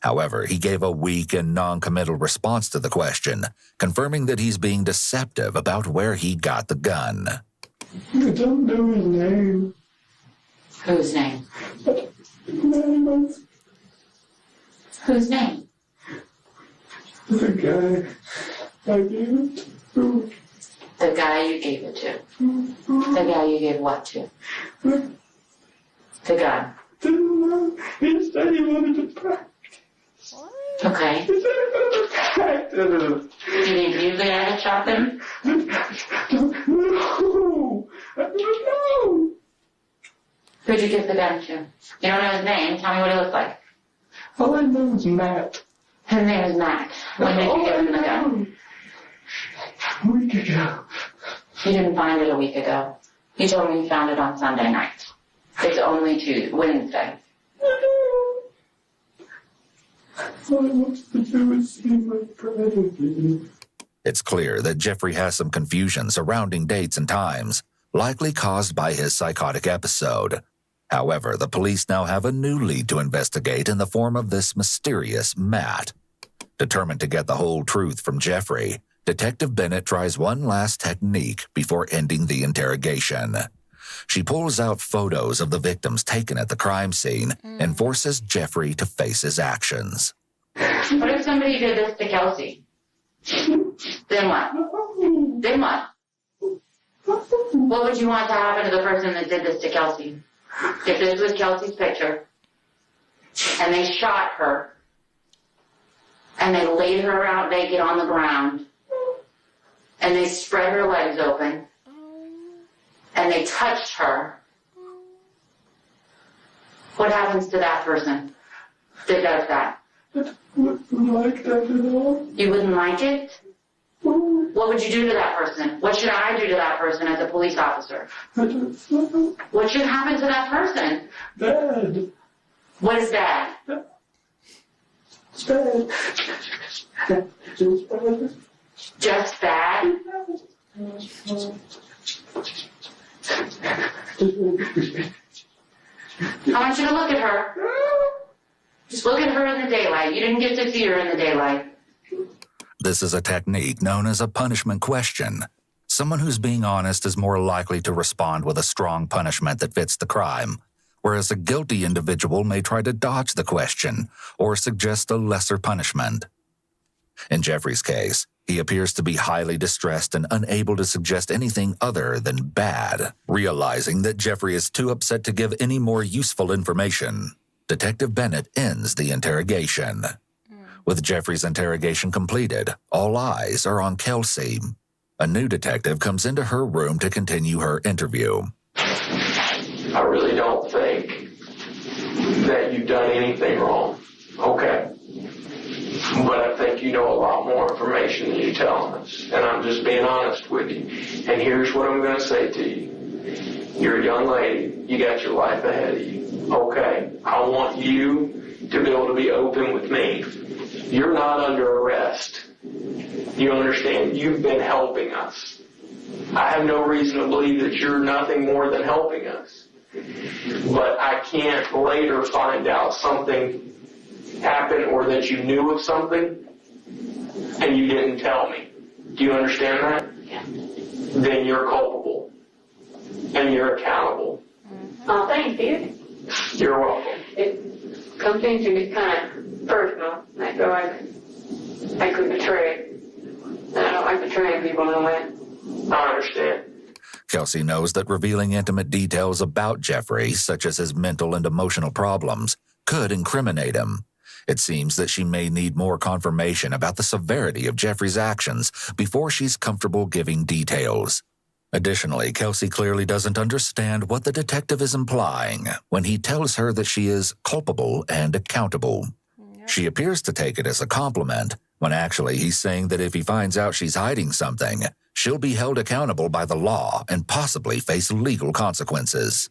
S4: However, he gave a weak and non-committal response to the question, confirming that he's being deceptive about where he got the gun.
S9: I don't know his name.
S6: Whose name?
S9: Name
S6: Whose name?
S9: the guy I gave it to.
S6: The guy you gave it to. The guy you gave what to? The gun.
S9: Didn't know. He said he wanted to practice.
S6: Okay.
S9: He said he wanted to practice.
S6: Do you think you the guy that shot them?
S9: No. I don't know.
S6: Who'd you give the gun to? You don't know his name. Tell me what he looks like.
S9: All I know is Matt.
S6: His name is Matt. When did you give him the gun?
S9: A week ago.
S6: You didn't find it a week ago. You told me you found it on Sunday night. It's only Wednesday.
S9: All I want to do is see my brother again.
S4: It's clear that Jeffrey has some confusion surrounding dates and times, likely caused by his psychotic episode. However, the police now have a new lead to investigate in the form of this mysterious Matt. Determined to get the whole truth from Jeffrey, Detective Bennett tries one last technique before ending the interrogation. She pulls out photos of the victims taken at the crime scene and forces Jeffrey to face his actions.
S6: What if somebody did this to Kelsey? Then what? Then what? What would you want to happen to the person that did this to Kelsey? If this was Kelsey's picture, and they shot her, and they laid her out naked on the ground, and they spread her legs open, and they touched her, what happens to that person that does that?
S5: I wouldn't like that at all.
S6: You wouldn't like it? What would you do to that person? What should I do to that person as a police officer?
S5: I don't know.
S6: What should happen to that person?
S5: Bad.
S6: What is bad?
S5: It's bad. Just bad.
S6: Just bad? I want you to look at her. Just look at her in the daylight. You didn't get to see her in the daylight.
S4: This is a technique known as a punishment question. Someone who's being honest is more likely to respond with a strong punishment that fits the crime, whereas a guilty individual may try to dodge the question or suggest a lesser punishment. In Jeffrey's case, he appears to be highly distressed and unable to suggest anything other than bad. Realizing that Jeffrey is too upset to give any more useful information, Detective Bennett ends the interrogation. With Jeffrey's interrogation completed, all eyes are on Kelsey. A new detective comes into her room to continue her interview.
S8: I really don't think that you've done anything wrong. Okay. But I think you know a lot more information than you're telling us. And I'm just being honest with you. And here's what I'm going to say to you. You're a young lady. You got your life ahead of you. Okay. I want you to be able to be open with me. You're not under arrest. You understand? You've been helping us. I have no reason to believe that you're nothing more than helping us. But I can't later find out something happened or that you knew of something and you didn't tell me. Do you understand that?
S6: Yeah.
S8: Then you're culpable. And you're accountable.
S7: Oh, thanks, dude.
S8: You're welcome.
S7: It comes into me kind of personal. I feel like I could betray. And I don't like betraying people in a way.
S8: I understand.
S4: Kelsey knows that revealing intimate details about Jeffrey, such as his mental and emotional problems, could incriminate him. It seems that she may need more confirmation about the severity of Jeffrey's actions before she's comfortable giving details. Additionally, Kelsey clearly doesn't understand what the detective is implying when he tells her that she is culpable and accountable. She appears to take it as a compliment, when actually he's saying that if he finds out she's hiding something, she'll be held accountable by the law and possibly face legal consequences.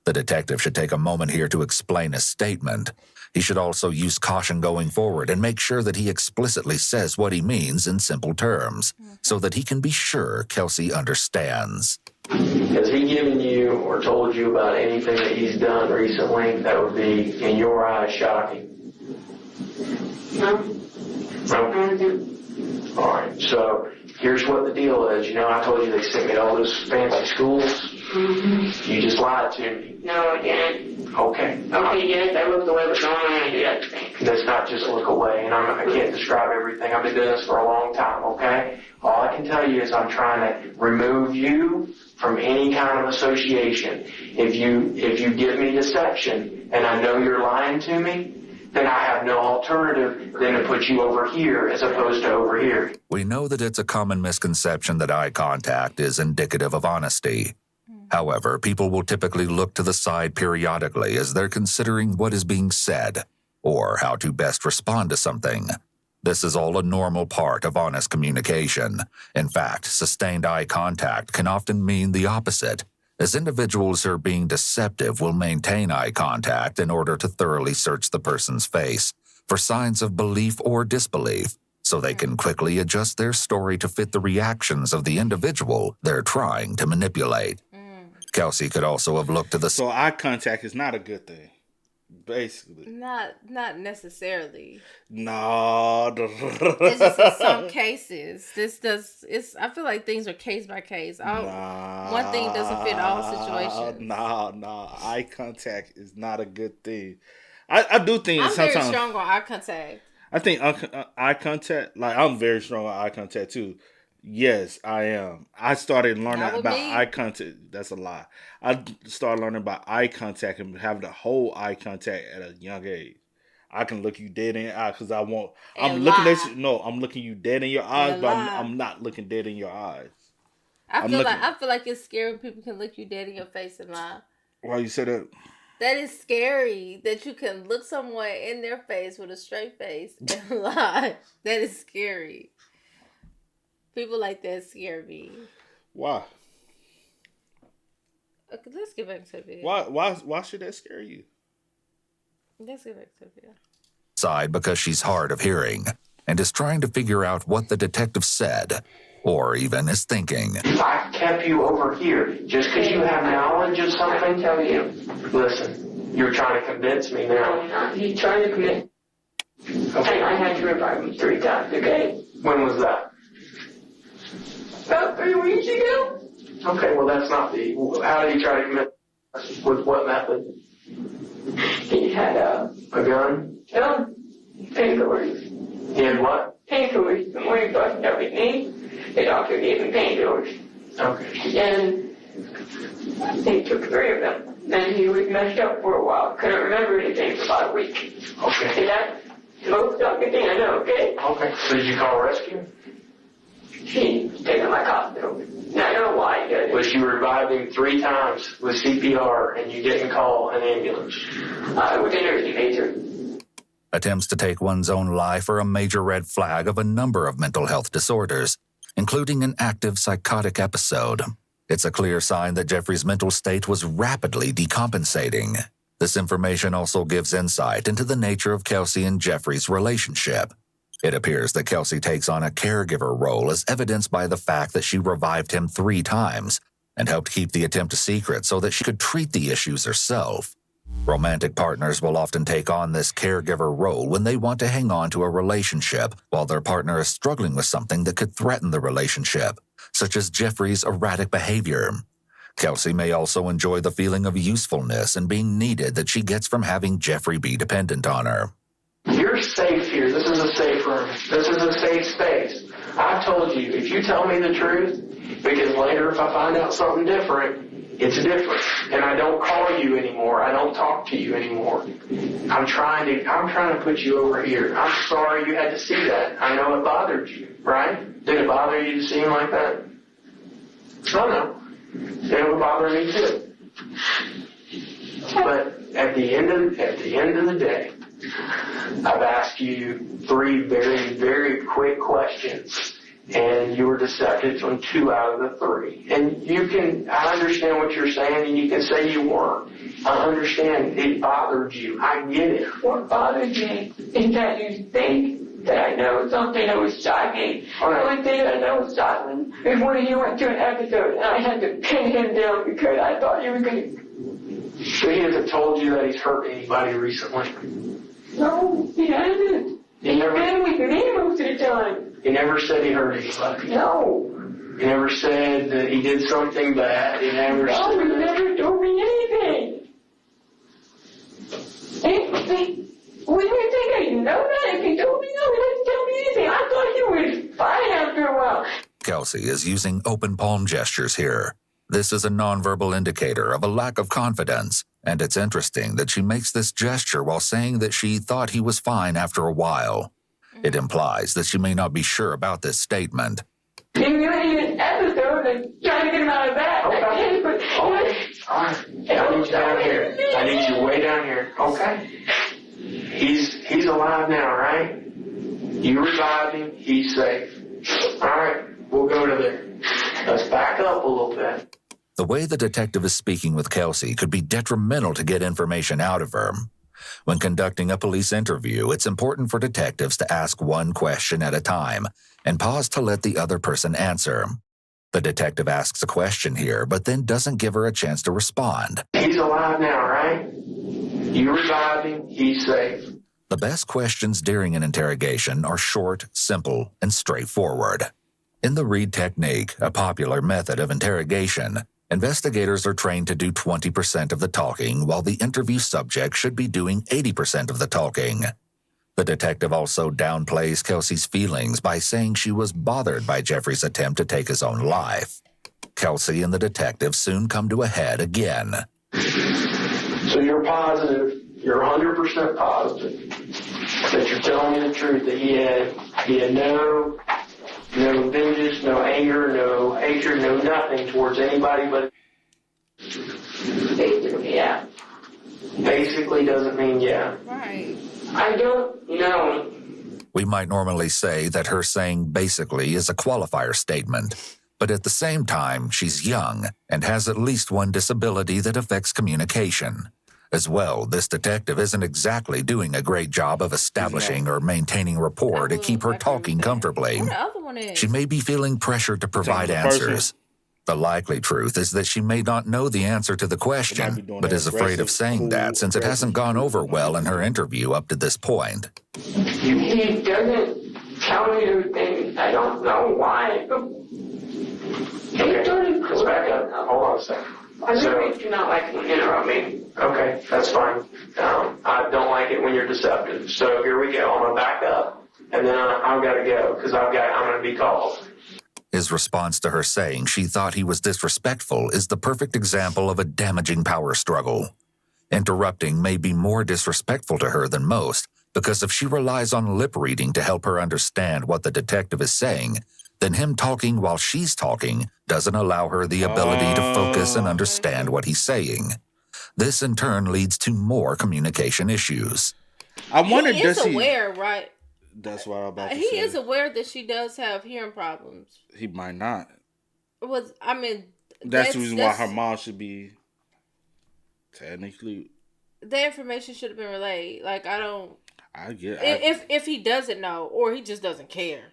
S4: The detective should take a moment here to explain his statement. He should also use caution going forward and make sure that he explicitly says what he means in simple terms, so that he can be sure Kelsey understands.
S8: Has he given you or told you about anything that he's done recently that would be, in your eyes, shocking?
S7: No.
S8: No? All right, so here's what the deal is. You know, I told you they sent me to all those fancy schools. You just lied to me.
S7: No, I didn't.
S8: Okay.
S7: Okay, yes, I looked away, but no, I'm going to do that thing.
S8: That's not just look away, and I can't describe everything. I've been doing this for a long time, okay? All I can tell you is I'm trying to remove you from any kind of association. If you give me deception and I know you're lying to me, then I have no alternative than to put you over here as opposed to over here.
S4: We know that it's a common misconception that eye contact is indicative of honesty. However, people will typically look to the side periodically as they're considering what is being said or how to best respond to something. This is all a normal part of honest communication. In fact, sustained eye contact can often mean the opposite, as individuals who are being deceptive will maintain eye contact in order to thoroughly search the person's face for signs of belief or disbelief, so they can quickly adjust their story to fit the reactions of the individual they're trying to manipulate. Kelsey could also have looked to the...
S2: So eye contact is not a good thing, basically.
S3: Not necessarily.
S2: No.
S3: It's just in some cases. I feel like things are case by case. One thing doesn't fit all situations.
S2: No. Eye contact is not a good thing. I do think
S3: I'm
S2: sometimes...
S3: very strong on eye contact.
S2: I think eye contact, like I'm very strong on eye contact too. Yes, I am. I started learning about eye contact. That's a lie. I started learning about eye contact and having the whole eye contact at a young age. I can look you dead in your eye because I want. I'm looking at you. No, I'm looking you dead in your eyes, but I'm not looking dead in your eyes.
S3: I feel like it's scary when people can look you dead in your face and lie.
S2: Why you say that?
S3: That is scary that you can look someone in their face with a straight face and lie. That is scary. People like that scare me.
S2: Why?
S3: Okay, let's get back to the video.
S2: Why should that scare you?
S3: Let's get back to the video.
S4: Side because she's hard of hearing and is trying to figure out what the detective said or even is thinking.
S8: I kept you over here just because you have knowledge of something. Tell you. Listen, you're trying to convince me now.
S7: He's trying to commit. Okay. I had to revive him 3 times, okay?
S8: When was that?
S7: About 3 weeks ago.
S8: Okay, well that's not the... How did he try to commit? With what method?
S7: He had a
S8: gun?
S7: Painkillers.
S8: He had what?
S7: Painkillers. When he busted up his knee, the doctor gave him painkillers.
S8: Okay.
S7: And he took 3 of them. Then he was messed up for a while. Couldn't remember anything for about a week.
S8: Okay.
S7: And that's the most shocking thing I know, okay?
S8: Okay. So did you call rescue?
S7: He was taken to my hospital. Now I know why he did it.
S8: Was you revived him 3 times with CPR and you didn't call an ambulance?
S7: I was a nursing major.
S4: Attempts to take one's own life are a major red flag of a number of mental health disorders, including an active psychotic episode. It's a clear sign that Jeffrey's mental state was rapidly decompensating. This information also gives insight into the nature of Kelsey and Jeffrey's relationship. It appears that Kelsey takes on a caregiver role as evidenced by the fact that she revived him 3 times and helped keep the attempt a secret so that she could treat the issues herself. Romantic partners will often take on this caregiver role when they want to hang on to a relationship while their partner is struggling with something that could threaten the relationship, such as Jeffrey's erratic behavior. Kelsey may also enjoy the feeling of usefulness and being needed that she gets from having Jeffrey be dependent on her.
S8: You're safe here. This is a safe room. This is a safe space. I've told you, if you tell me the truth, because later if I find out something different, it's different. And I don't call you anymore. I don't talk to you anymore. I'm trying to put you over here. I'm sorry you had to see that. I know it bothered you, right? Did it bother you to see him like that? Oh no. It would bother me too. But at the end of the day, I've asked you 3 very, very quick questions, and you were deceptive on 2 out of the 3. And I understand what you're saying, and you can say you weren't. I understand it bothered you. I get it.
S7: What bothered me is that you think that I know something that was shocking. The only thing I know was shocking is when you went to an episode, and I had to pin him down because I thought you were going to...
S8: So he hasn't told you that he's hurt anybody recently?
S7: No, he hasn't. He's been with me most of the time.
S8: He never said he hurt anybody?
S7: No.
S8: He never said that he did something bad? He never said...
S7: No, he never told me anything. What do you think? I didn't know that? If he told me no, he didn't tell me anything. I thought he was fine after a while.
S4: Kelsey is using open palm gestures here. This is a nonverbal indicator of a lack of confidence, and it's interesting that she makes this gesture while saying that she thought he was fine after a while. It implies that she may not be sure about this statement.
S7: You're doing an episode and trying to get him out of that.
S8: Okay. All right. I need you down here. I need you way down here. Okay. He's alive now, right? You revived him. He's safe. All right. We'll go to there. Let's back up a little bit.
S4: The way the detective is speaking with Kelsey could be detrimental to get information out of her. When conducting a police interview, it's important for detectives to ask one question at a time and pause to let the other person answer. The detective asks a question here, but then doesn't give her a chance to respond.
S8: He's alive now, right? You revived him. He's safe.
S4: The best questions during an interrogation are short, simple, and straightforward. In the read technique, a popular method of interrogation, investigators are trained to do 20% of the talking, while the interview subject should be doing 80% of the talking. The detective also downplays Kelsey's feelings by saying she was bothered by Jeffrey's attempt to take his own life. Kelsey and the detective soon come to a head again.
S8: So you're positive, you're 100% positive that you're telling me the truth, that he had no vengeance, no anger, no hatred, no nothing towards anybody but...
S7: Basically, yeah.
S8: Basically doesn't mean yeah.
S3: Right.
S7: I don't know.
S4: We might normally say that her saying basically is a qualifier statement, but at the same time, she's young and has at least one disability that affects communication. As well, this detective isn't exactly doing a great job of establishing or maintaining rapport to keep her talking comfortably.
S3: What the other one is?
S4: She may be feeling pressured to provide answers. The likely truth is that she may not know the answer to the question, but is afraid of saying that since it hasn't gone over well in her interview up to this point.
S7: He doesn't tell me everything. I don't know why. He started
S8: Let's back up. Hold on a second.
S7: I really do not like when you interrupt me.
S8: Okay, that's fine. I don't like it when you're deceptive. So here we go. I'm going to back up, and then I've got to go because I'm going to be called.
S4: His response to her saying she thought he was disrespectful is the perfect example of a damaging power struggle. Interrupting may be more disrespectful to her than most, because if she relies on lip reading to help her understand what the detective is saying, then him talking while she's talking doesn't allow her the ability to focus and understand what he's saying. This in turn leads to more communication issues.
S2: I wonder,
S3: he is aware, right?
S2: That's what I'm about to say.
S3: He is aware that she does have hearing problems.
S2: He might not.
S3: That's
S2: the reason why her mom should be technically.
S3: The information should have been relayed. Like,
S2: I get
S3: if he doesn't know, or he just doesn't care.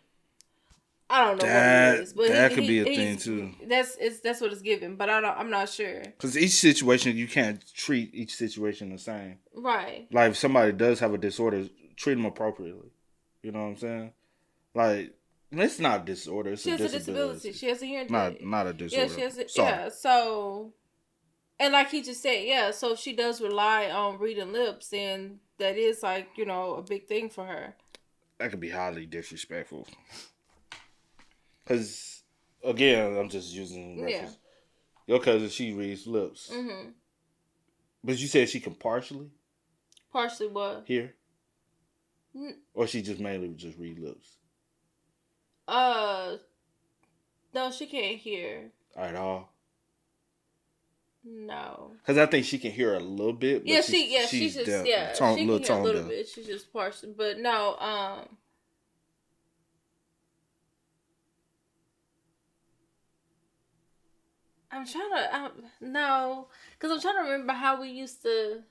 S3: I don't know
S2: that,
S3: what it is, but
S2: that could be a thing too.
S3: That's what it's given, but I'm not sure.
S2: Because each situation, you can't treat each situation the same.
S3: Right.
S2: Like if somebody does have a disorder, treat them appropriately. You know what I'm saying? Like it's not a disorder. It's
S3: she has a disability. She has a hearing
S2: not a disorder.
S3: Yeah, she has so, and like he just said, yeah. So if she does rely on reading lips, then that is like a big thing for her.
S2: That could be highly disrespectful. Because, again, I'm just using reference. Your cousin, she reads lips. Mm-hmm. But you said she can partially?
S3: Partially what?
S2: Hear? Or she just mainly just read lips?
S3: No, she can't hear.
S2: At all?
S3: No.
S2: Because I think she can hear a little bit. But
S3: she can hear a little bit. She's just partially. But no, I'm trying to, no, because I'm trying to remember how we used to.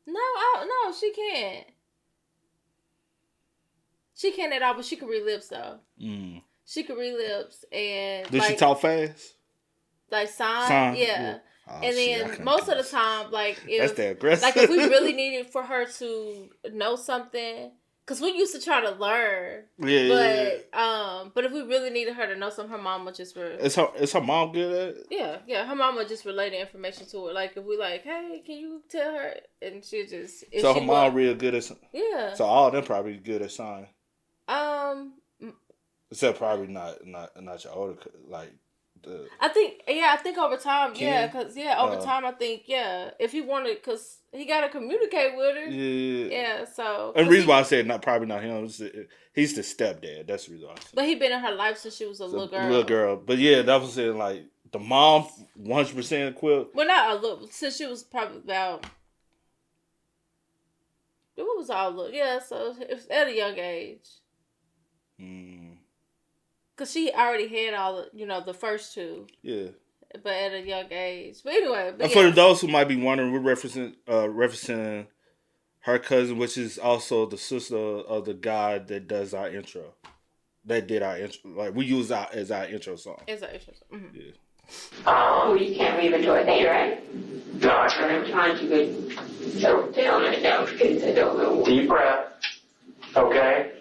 S3: No, she can't. She can't at all, but she can read lips though. She can read lips and.
S2: Does she talk fast?
S3: Like sign? Yeah.
S2: Oh,
S3: and then most of the time, like if
S2: that's the aggressive.
S3: Like if we really needed for her to know something. Cause we used to try to learn, but if we really needed her to know something, her mom would just.
S2: Is her mom good at it?
S3: Yeah. Her mom would just relay the information to her. Like if we like, hey, can you tell her? And she just.
S2: So her mom real good at.
S3: Yeah.
S2: So all of them probably good at sign. Except probably not your older like.
S3: I think over time, over time, I think, if he wanted, because he got to communicate with her. Yeah, so.
S2: And the reason why I said probably not him, he's the stepdad. That's the reason why I said.
S3: But he been in her life since she was a little girl.
S2: But yeah, that was saying, like, the mom, 100% equipped.
S3: Well, not a little, since she was probably about. It was all little. Yeah, so it was at a young age. Because she already had all the, the first two. Yeah. But at a young age. But anyway.
S2: And for those who might be wondering, we're referencing her cousin, which is also the sister of the guy that does our intro. that did our intro. Like we use our as our intro song.
S3: As our intro song. Mm-hmm.
S2: Yeah.
S7: Oh, you can't leave until I say, right? No, I'm trying to get choked down right now because I don't know.
S8: Deep breath. Okay?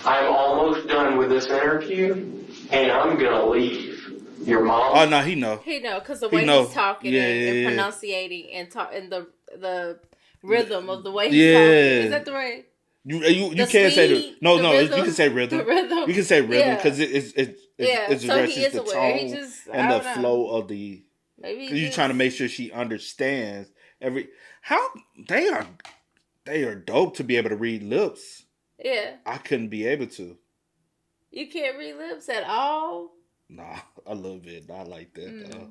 S8: I'm almost done with this interview, and I'm going to leave. Your mom?
S2: Oh, no, he know.
S3: He know, because the way he's talking and pronunciating and the rhythm of the way he's talking. Is that the right?
S2: You can't say the no. You can say rhythm. You can say rhythm because it addresses the tone and the flow of the. Maybe you're trying to make sure she understands how they are dope to be able to read lips.
S3: Yeah,
S2: I couldn't be able to.
S3: You can't read lips at all.
S2: Nah, a little bit, not like that though.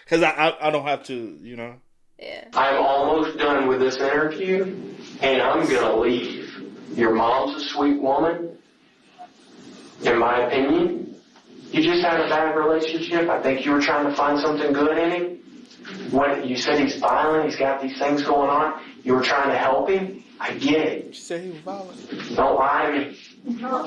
S2: Because I don't have to, you know.
S3: Yeah.
S8: I'm almost done with this interview, and I'm going to leave. Your mom's a sweet woman, in my opinion. You just had a bad relationship. I think you were trying to find something good in him. When you said he's violent, he's got these things going on, you were trying to help him. I get it.
S2: You say he was violent?
S8: Don't lie to me.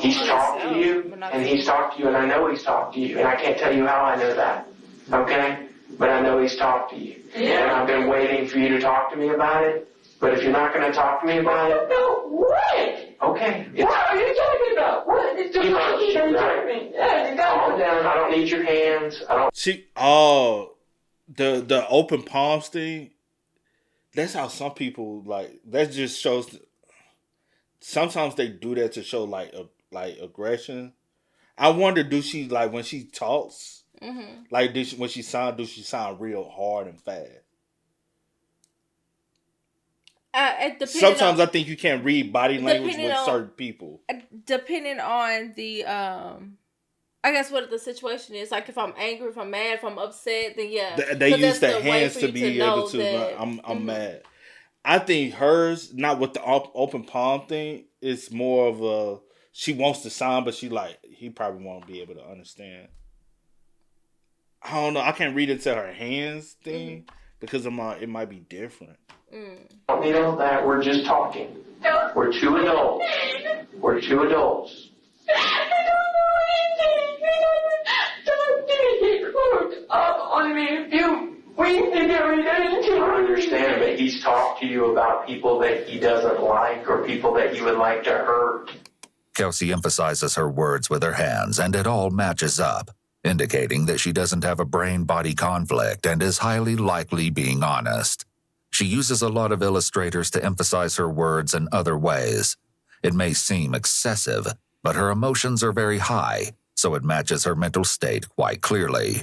S8: He's talked to you, and he's talked to you, and I know he's talked to you, and I can't tell you how I know that, okay? But I know he's talked to you, and I've been waiting for you to talk to me about it, but if you're not going to talk to me about it...
S7: No, what?
S8: Okay.
S7: What are you talking about? What is the
S8: Calm down, I don't need your hands,
S2: the open palms thing, that's how some people, like, that just shows... Sometimes they do that to show like aggression. I wonder, do she like when she talks? Mm-hmm. Like when she sound real hard and fast? Sometimes I think you can't read body language with certain people.
S3: Depending on the I guess what the situation is. Like if I'm angry, if I'm mad, if I'm upset, then yeah.
S2: They use their hands to be able to. That, I'm mad. I think hers, not with the open palm thing, it's more of a, she wants to sign, but he probably won't be able to understand. I don't know. I can't read into her hands thing because it might be different.
S8: You know that we're just talking. We're two adults. We're two adults.
S7: I don't on me if you
S8: I understand, but he's talked to you about people that he doesn't like or people that you would like to hurt.
S4: Kelsey emphasizes her words with her hands, and it all matches up, indicating that she doesn't have a brain-body conflict and is highly likely being honest. She uses a lot of illustrators to emphasize her words in other ways. It may seem excessive, but her emotions are very high, so it matches her mental state quite clearly.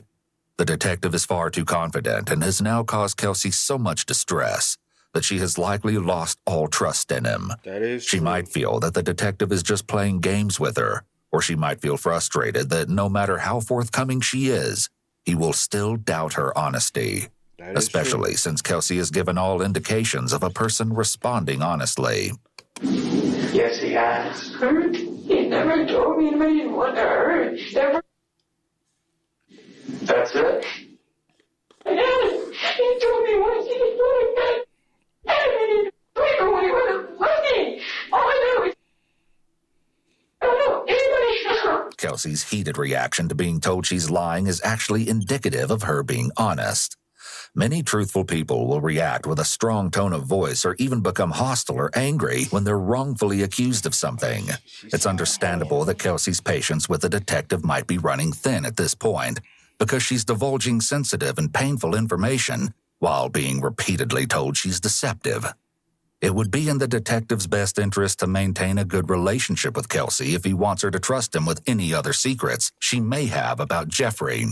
S4: The detective is far too confident and has now caused Kelsey so much distress that she has likely lost all trust in him.
S2: That is true.
S4: She might feel that the detective is just playing games with her, or she might feel frustrated that no matter how forthcoming she is, he will still doubt her honesty, especially since Kelsey has given all indications of a person responding honestly.
S8: Yes, he has.
S7: hurt. He never told me I didn't want to hurt.
S8: That's it?
S7: He told me once he was doing that. And when he wasn't looking. All I know is I don't know anybody else.
S4: Kelsey's heated reaction to being told she's lying is actually indicative of her being honest. Many truthful people will react with a strong tone of voice or even become hostile or angry when they're wrongfully accused of something. It's understandable that Kelsey's patience with the detective might be running thin at this point, because she's divulging sensitive and painful information while being repeatedly told she's deceptive. It would be in the detective's best interest to maintain a good relationship with Kelsey if he wants her to trust him with any other secrets she may have about Jeffrey.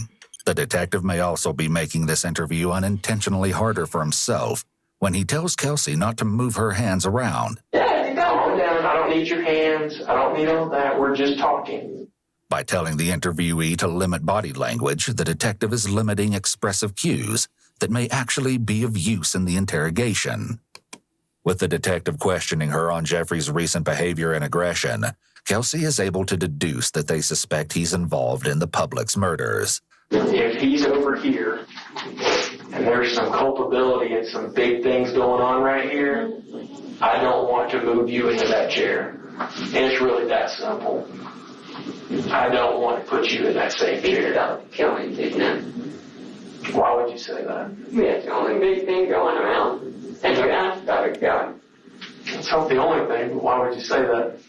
S4: The detective may also be making this interview unintentionally harder for himself when he tells Kelsey not to move her hands around.
S8: Calm down. I don't need your hands. I don't need all that. We're just talking.
S4: By telling the interviewee to limit body language, the detective is limiting expressive cues that may actually be of use in the interrogation. With the detective questioning her on Jeffrey's recent behavior and aggression, Kelsey is able to deduce that they suspect he's involved in the public's murders.
S8: If he's over here, and there's some culpability and some big things going on right here, I don't want to move you into that chair. And it's really that simple. I don't want to put you in that same chair.
S7: About killing, didn't it?
S8: Why would you say that?
S7: That's the only big thing going around. And you asked about a gun.
S8: It's not the only thing, but why would you say that?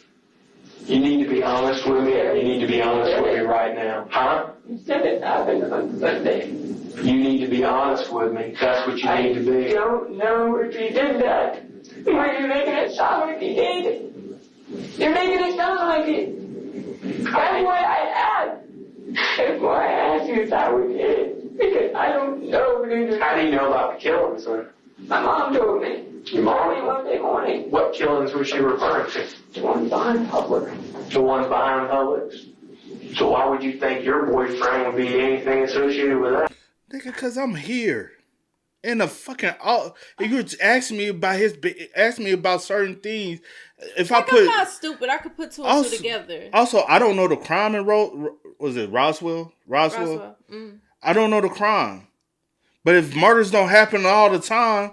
S8: You need to be honest with me, and you need to be honest with me right now. Huh?
S7: You said it happened on Sunday.
S8: You need to be honest with me. That's what you need to be.
S7: I don't know if he did that. Why are you making it sound like he did? You're making it sound like it. That's why I asked. That's why I asked you if that was it. Because I don't know.
S8: How do you know about the killings, sir?
S7: My mom told me.
S8: Your mom?
S7: Only Monday morning.
S8: What killings was she referring to?
S7: The one behind public.
S8: The ones behind Publix. So why would you think your boyfriend would be anything associated with that?
S2: Nigga, because I'm here. In the fucking... If you're asking me about certain things, if I put...
S3: I'm not stupid. I could put two and two together.
S2: Also, I don't know the crime in was it Roswell? Roswell? I don't know the crime. But if murders don't happen all the time,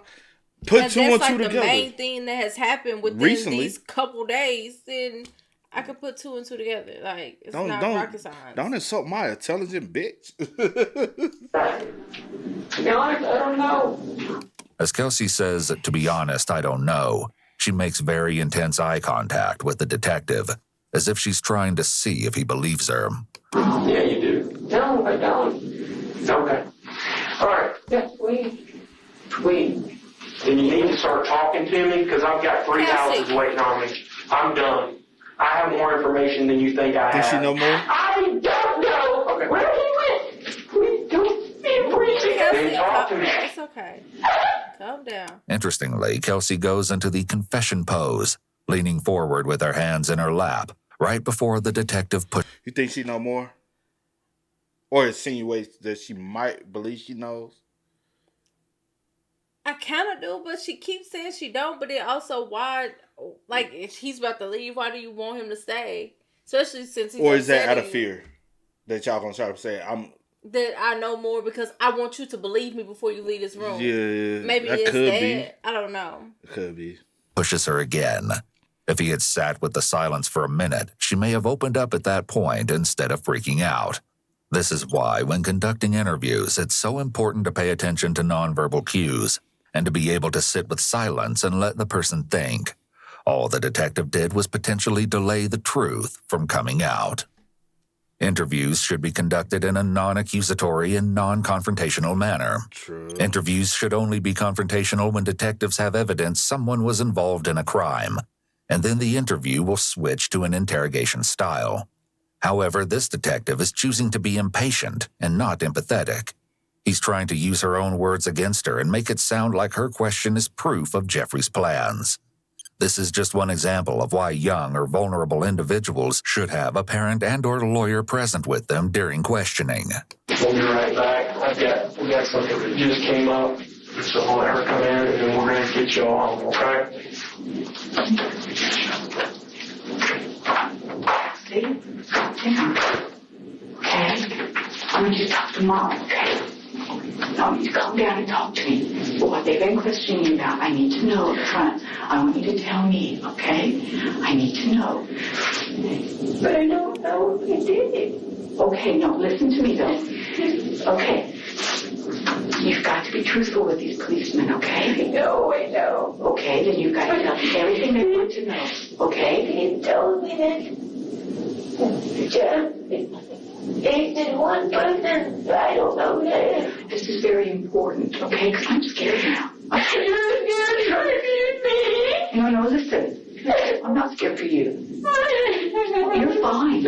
S2: put two and two together. That's like the main
S3: thing that has happened within these couple days, then I could put two and two together. Like, it's not rocket science.
S2: Don't insult my intelligent bitch.
S7: To be honest, I don't know.
S4: As Kelsey says, to be honest, I don't know, she makes very intense eye contact with the detective, as if she's trying to see if he believes her.
S8: Yeah, you do.
S7: No, I don't.
S8: Okay. All right.
S7: Yes, please.
S8: Then you need to start talking to me, because I've got 3 houses waiting on me. I'm done. I have more information than you think I have.
S2: Does she know more?
S7: I don't know.
S8: Okay.
S7: Where he went. Please don't be breathing.
S8: Then talk to me.
S3: It's okay. Calm down.
S4: Interestingly, Kelsey goes into the confession pose, leaning forward with her hands in her lap, right before the detective puts...
S2: You think she know more? Or insinuates that she might believe she knows?
S3: I kind of do, but she keeps saying she don't. But then also, why? Like, if he's about to leave, why do you want him to stay? Especially since he's...
S2: Or is that out of fear that y'all gonna try to say
S3: that I know more because I want you to believe me before you leave this room?
S2: Yeah,
S3: maybe
S2: that
S3: it's
S2: could
S3: that.
S2: be.
S3: I don't know.
S2: It could be.
S4: Pushes her again. If he had sat with the silence for a minute, she may have opened up at that point instead of freaking out. This is why, when conducting interviews, it's so important to pay attention to nonverbal cues and to be able to sit with silence and let the person think. All the detective did was potentially delay the truth from coming out. Interviews should be conducted in a non-accusatory and non-confrontational manner.
S2: True.
S4: Interviews should only be confrontational when detectives have evidence someone was involved in a crime, and then the interview will switch to an interrogation style. However, this detective is choosing to be impatient and not empathetic. He's trying to use her own words against her and make it sound like her question is proof of Jeffrey's plans. This is just one example of why young or vulnerable individuals should have a parent and or lawyer present with them during questioning.
S8: We'll be right back. We got something that just came up, so I'll let her come in and then we're going to get you on, okay?
S6: See? Okay? I want you to talk to Mom, okay? I want you to calm down and talk to me. What they've been questioning you about, I need to know up front. I want you to tell me, okay? I need to know.
S7: But I don't know if he did it.
S6: Okay, no, listen to me though. Okay. You've got to be truthful with these policemen, okay?
S7: No, I know.
S6: Okay, then you've got to tell them everything they want to know, okay?
S7: He told me that Jeff, he did one person, but I don't know that.
S6: This is very important, okay? Because I'm scared now.
S7: You're scared for me.
S6: No, listen. I'm not scared for you. You're fine.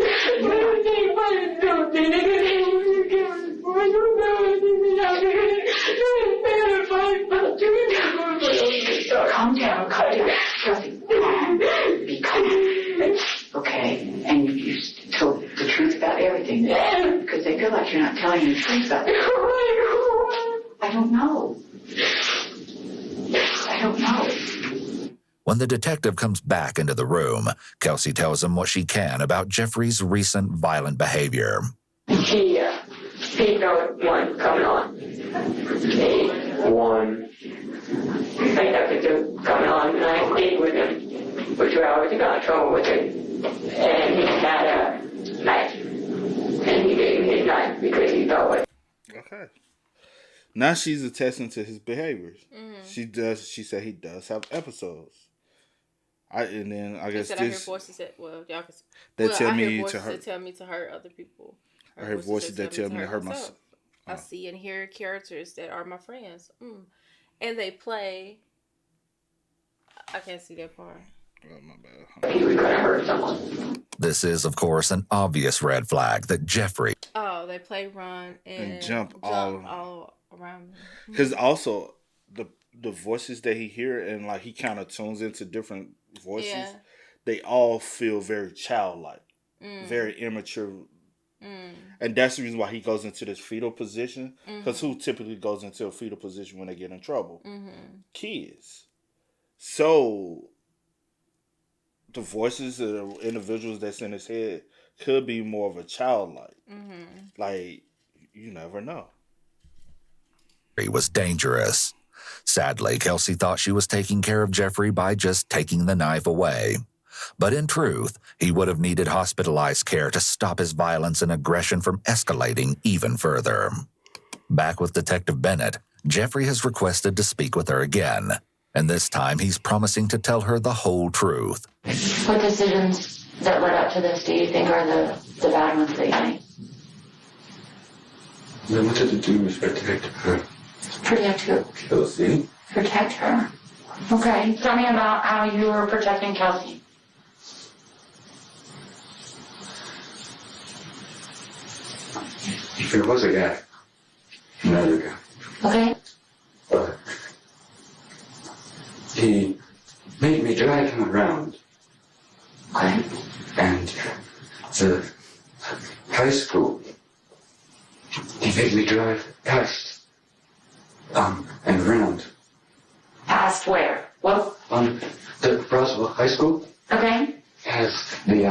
S6: Calm down. Kelsey, be calm. Okay? And you told the truth about everything. Because they feel like you're not telling the truth about it. I don't know.
S4: When the detective comes back into the room, Kelsey tells him what she can about Jeffrey's recent violent behavior.
S7: He knows one coming on.
S8: One,
S7: I have to come on and I stayed with him, which I always got in trouble with him. And he had a knife. And he gave me his knife because he thought it.
S2: Okay. Now she's attesting to his behaviors. Mm-hmm. She said he does have episodes. And then I guess
S3: I hear voices that y'all can.
S2: That tell me
S3: voices
S2: to hurt.
S3: That tell me to hurt other people.
S2: I hear voices that tell me to hurt myself.
S3: I see and hear characters that are my friends, and they play. I can't see that part.
S2: Oh, my bad.
S7: He was gonna hurt someone.
S4: This is, of course, an obvious red flag that Jeffrey...
S3: Oh, they play, run, and
S2: jump
S3: all around me.
S2: Because also, the voices that he hear and like he kind of tunes into different voices, they all feel very childlike, very immature. And that's the reason why he goes into this fetal position. Because who typically goes into a fetal position when they get in trouble? Kids. So the voices of the individuals that's in his head could be more of a childlike. Like, you never know.
S4: He was dangerous. Sadly, Kelsey thought she was taking care of Jeffrey by just taking the knife away. But in truth, he would have needed hospitalized care to stop his violence and aggression from escalating even further. Back with Detective Bennett, Jeffrey has requested to speak with her again, and this time he's promising to tell her the whole truth.
S6: What decisions that led up to this do you think are the bad ones that you made?
S9: I wanted to do was protect her.
S6: Protect who?
S9: Kelsey.
S6: Protect her. Okay, tell me about how you were protecting Kelsey.
S9: There was a guy. Another guy.
S6: Okay.
S9: He made me drag him around.
S6: Okay.
S9: And the high school, he made me drive past, and around.
S6: Past where? What?
S9: The Roswell High School.
S6: Okay.
S9: Has the,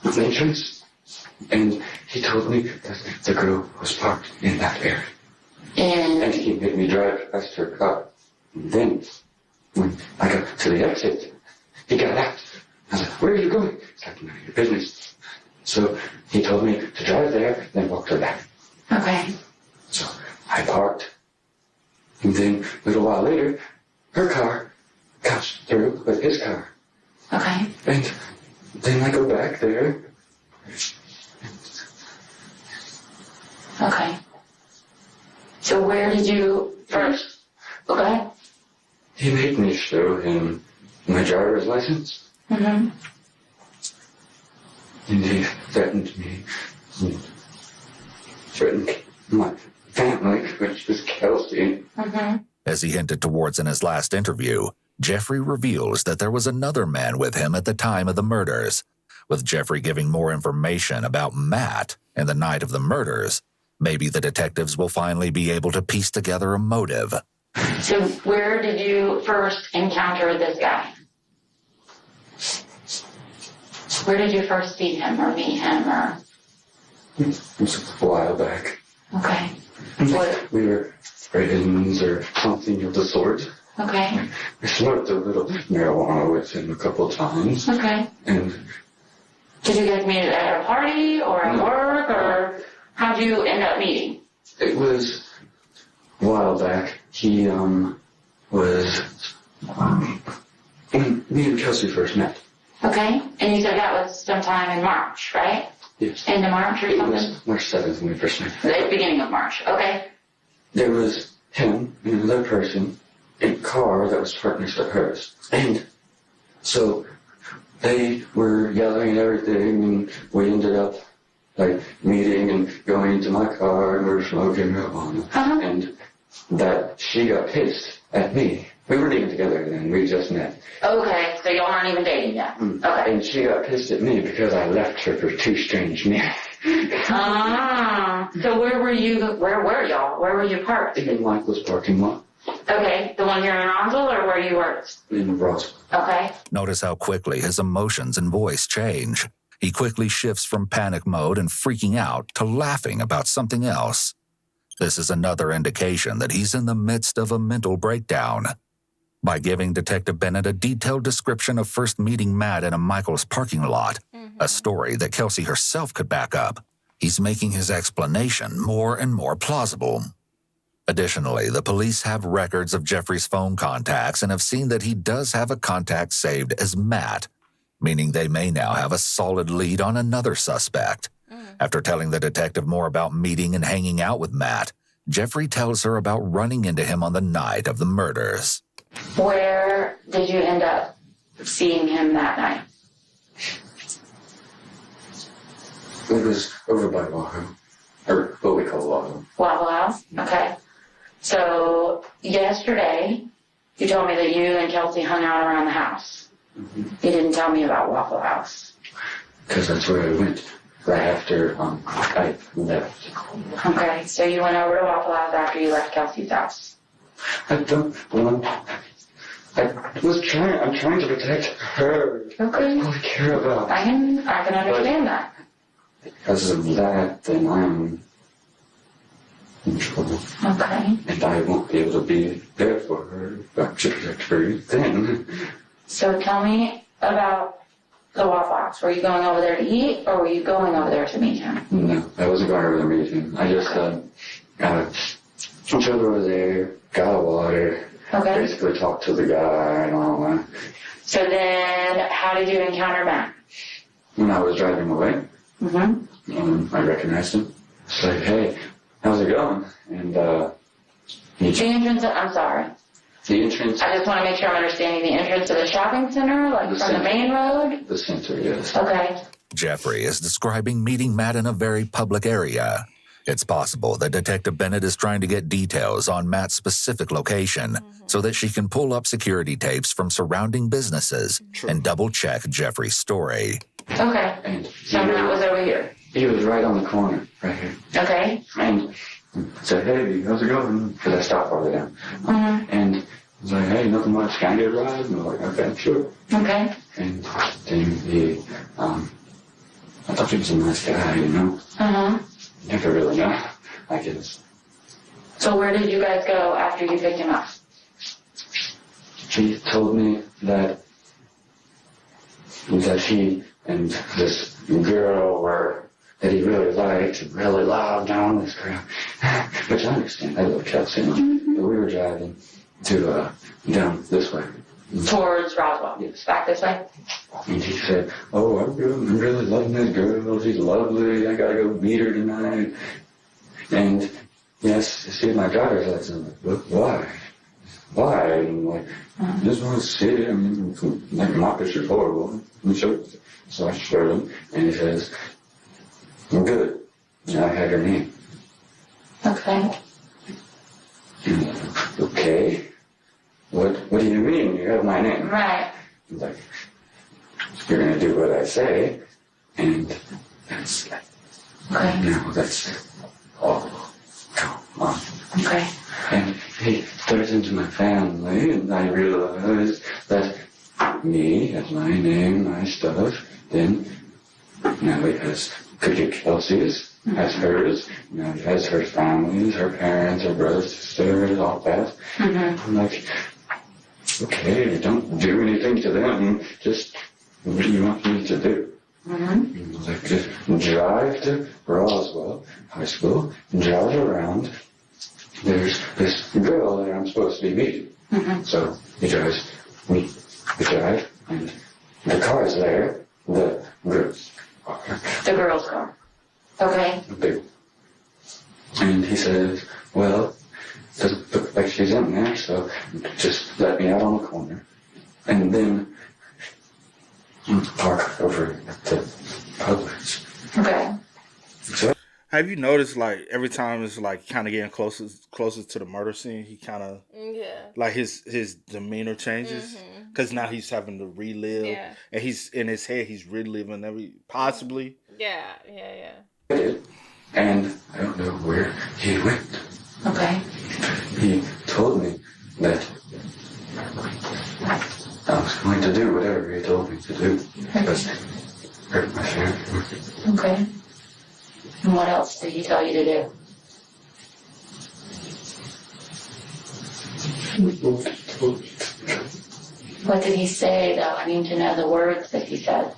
S9: entrance. And he told me that the girl was parked in that area. And he made me drive past her car. And then, when I got to the exit, he got out. I was like, where are you going? It's like, none of your business. So he told me to drive there, then walk her back.
S6: Okay.
S9: So I parked. And then a little while later, her car comes through with his car.
S6: Okay.
S9: And then I go back there.
S6: Okay. So where did you first? Okay.
S9: He made me show him my driver's license.
S6: Mm-hmm.
S9: And he threatened me. He threatened my family, which was Kelsey.
S6: Mm-hmm.
S4: As he hinted towards in his last interview, Jeffrey reveals that there was another man with him at the time of the murders. With Jeffrey giving more information about Matt and the night of the murders, maybe the detectives will finally be able to piece together a motive.
S6: So where did you first encounter this guy? Where did you first see him or meet him or?
S9: It was a while back.
S6: Okay.
S9: What? We were friends or something of the sort.
S6: Okay.
S9: I smoked a little marijuana with him a couple times.
S6: Okay.
S9: And
S6: did you guys meet at a party or at work or how'd you end up meeting?
S9: it was a while back. He was when me and Kelsey first met.
S6: Okay. And you said that was sometime in March, right?
S9: Yes.
S6: End of March or something?
S9: It was March 7th when we first met.
S6: The beginning of March. Okay.
S9: There was him and another person in a car that was parked next to hers. And so they were yelling and everything, and we ended up like meeting and going into my car and we were smoking marijuana. And that she got pissed at me. We weren't even together then, we just met.
S6: Okay, so y'all aren't even dating yet. Okay.
S9: And she got pissed at me because I left her for two strange men.
S6: So where were you, where were y'all? Where were you parked?
S9: In Michael's parking lot.
S6: Okay, the one here in Roswell or where you worked?
S9: In Roswell.
S6: Okay.
S4: Notice how quickly his emotions and voice change. He quickly shifts from panic mode and freaking out to laughing about something else. This is another indication that he's in the midst of a mental breakdown. By giving Detective Bennett a detailed description of first meeting Matt in a Michael's parking lot, a story that Kelsey herself could back up, he's making his explanation more and more plausible. Additionally, the police have records of Jeffrey's phone contacts and have seen that he does have a contact saved as Matt, meaning they may now have a solid lead on another suspect. After telling the detective more about meeting and hanging out with Matt, Jeffrey tells her about running into him on the night of the murders.
S6: Where did you end up seeing him that night?
S9: It was over by Waffle, or what we call Waffle.
S6: Waffle House? Okay. So, yesterday, you told me that you and Kelsey hung out around the house. You didn't tell me about Waffle House.
S9: Because that's where I went right after I left.
S6: Okay, so you went over to Waffle House after you left Kelsey's house.
S9: I'm trying to protect her.
S6: Okay.
S9: That's all I care about.
S6: I can understand that.
S9: Because of that, then I'm in trouble.
S6: Okay.
S9: And I won't be able to be there for her, but to protect her then.
S6: So tell me about the Waffle House. Were you going over there to eat, or were you going over there to meet him?
S9: No, I wasn't going over to meet him. I just chilled over there, got a water, basically talked to the guy and all that.
S6: So then, how did you encounter Matt?
S9: When I was driving away, I recognized him. It's like, hey, how's it going? And
S6: The entrance, I'm sorry.
S9: The entrance?
S6: I just want to make sure I'm understanding the entrance to the shopping center, like from the main road?
S9: The center, yes.
S6: Okay.
S4: Jeffrey is describing meeting Matt in a very public area. It's possible that Detective Bennett is trying to get details on Matt's specific location so that she can pull up security tapes from surrounding businesses and double-check Jeffrey's story.
S6: Okay.
S9: And
S6: so Matt was over here?
S9: He was right on the corner, right here.
S6: Okay.
S9: And said, hey, how's it going? Because I stopped farther down. And I was like, hey, nothing much. Can I get a ride? And I was like, okay, sure.
S6: Okay.
S9: And then he, I thought he was a nice guy, you know? Never really know, I guess.
S6: So where did you guys go after you picked him up?
S9: He told me that he and this girl that he really liked and really loved down this girl. Which I understand. I love Kelsey. But we were driving to down this way.
S6: Towards Roswell? Yes. Back this way?
S9: And he said, oh, I'm really loving this girl. She's lovely. I gotta go meet her tonight. And yes, see my driver's license. I'm like, why? Why? And I'm like, I just want to see it. I mean, like, my picture's horrible. So I showed him, and he says, I'm good. And I had her name.
S6: Okay.
S9: Okay. What do you mean? You have my name?
S6: Right.
S9: I'm like, you're gonna do what I say, and that's all. Come on.
S6: Okay.
S9: And he starts into my family, and I realize that me has my name, my stuff. Then now he has Kelsey's, has hers. Now he has her family's, her parents, her brothers, sisters, all that. I'm like, okay, don't do anything to them. Just what do you want me to do? Like, just drive to Roswell High School, drive around. There's this girl that I'm supposed to be meeting. So he drives, we drive, and the car's there, the girl's car.
S6: The girl's car. Okay.
S9: Big. And he says, well, doesn't look like she's in there, so just let me out on the corner. And then park over at the Publix.
S6: Okay.
S9: So,
S2: have you noticed, like, every time it's, like, kind of getting closer to the murder scene, he kind of, like, his demeanor changes? Because now he's having to relive. Yeah. And he's, in his head, he's reliving possibly.
S3: Yeah.
S9: And I don't know where he went.
S6: Okay.
S9: He told me that I was going to do whatever he told me to do. Because it hurt my family.
S6: Okay. And what else did he tell you to do? What did he say, though? I need to know the words that he said.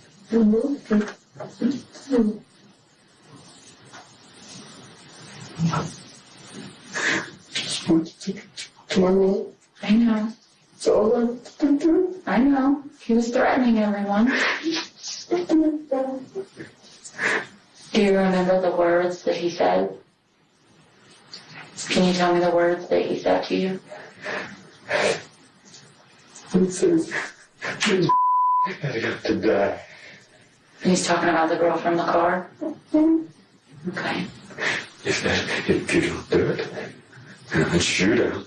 S5: Just want to take it to my room.
S6: I know.
S5: That's all I want to do.
S6: I know. He was threatening everyone. Do you remember the words that he said? Can you tell me the words that he said to you?
S5: He says, I got to die.
S6: He's talking about the girl from the car? Okay.
S5: He said, if you don't do it, I'll shoot her.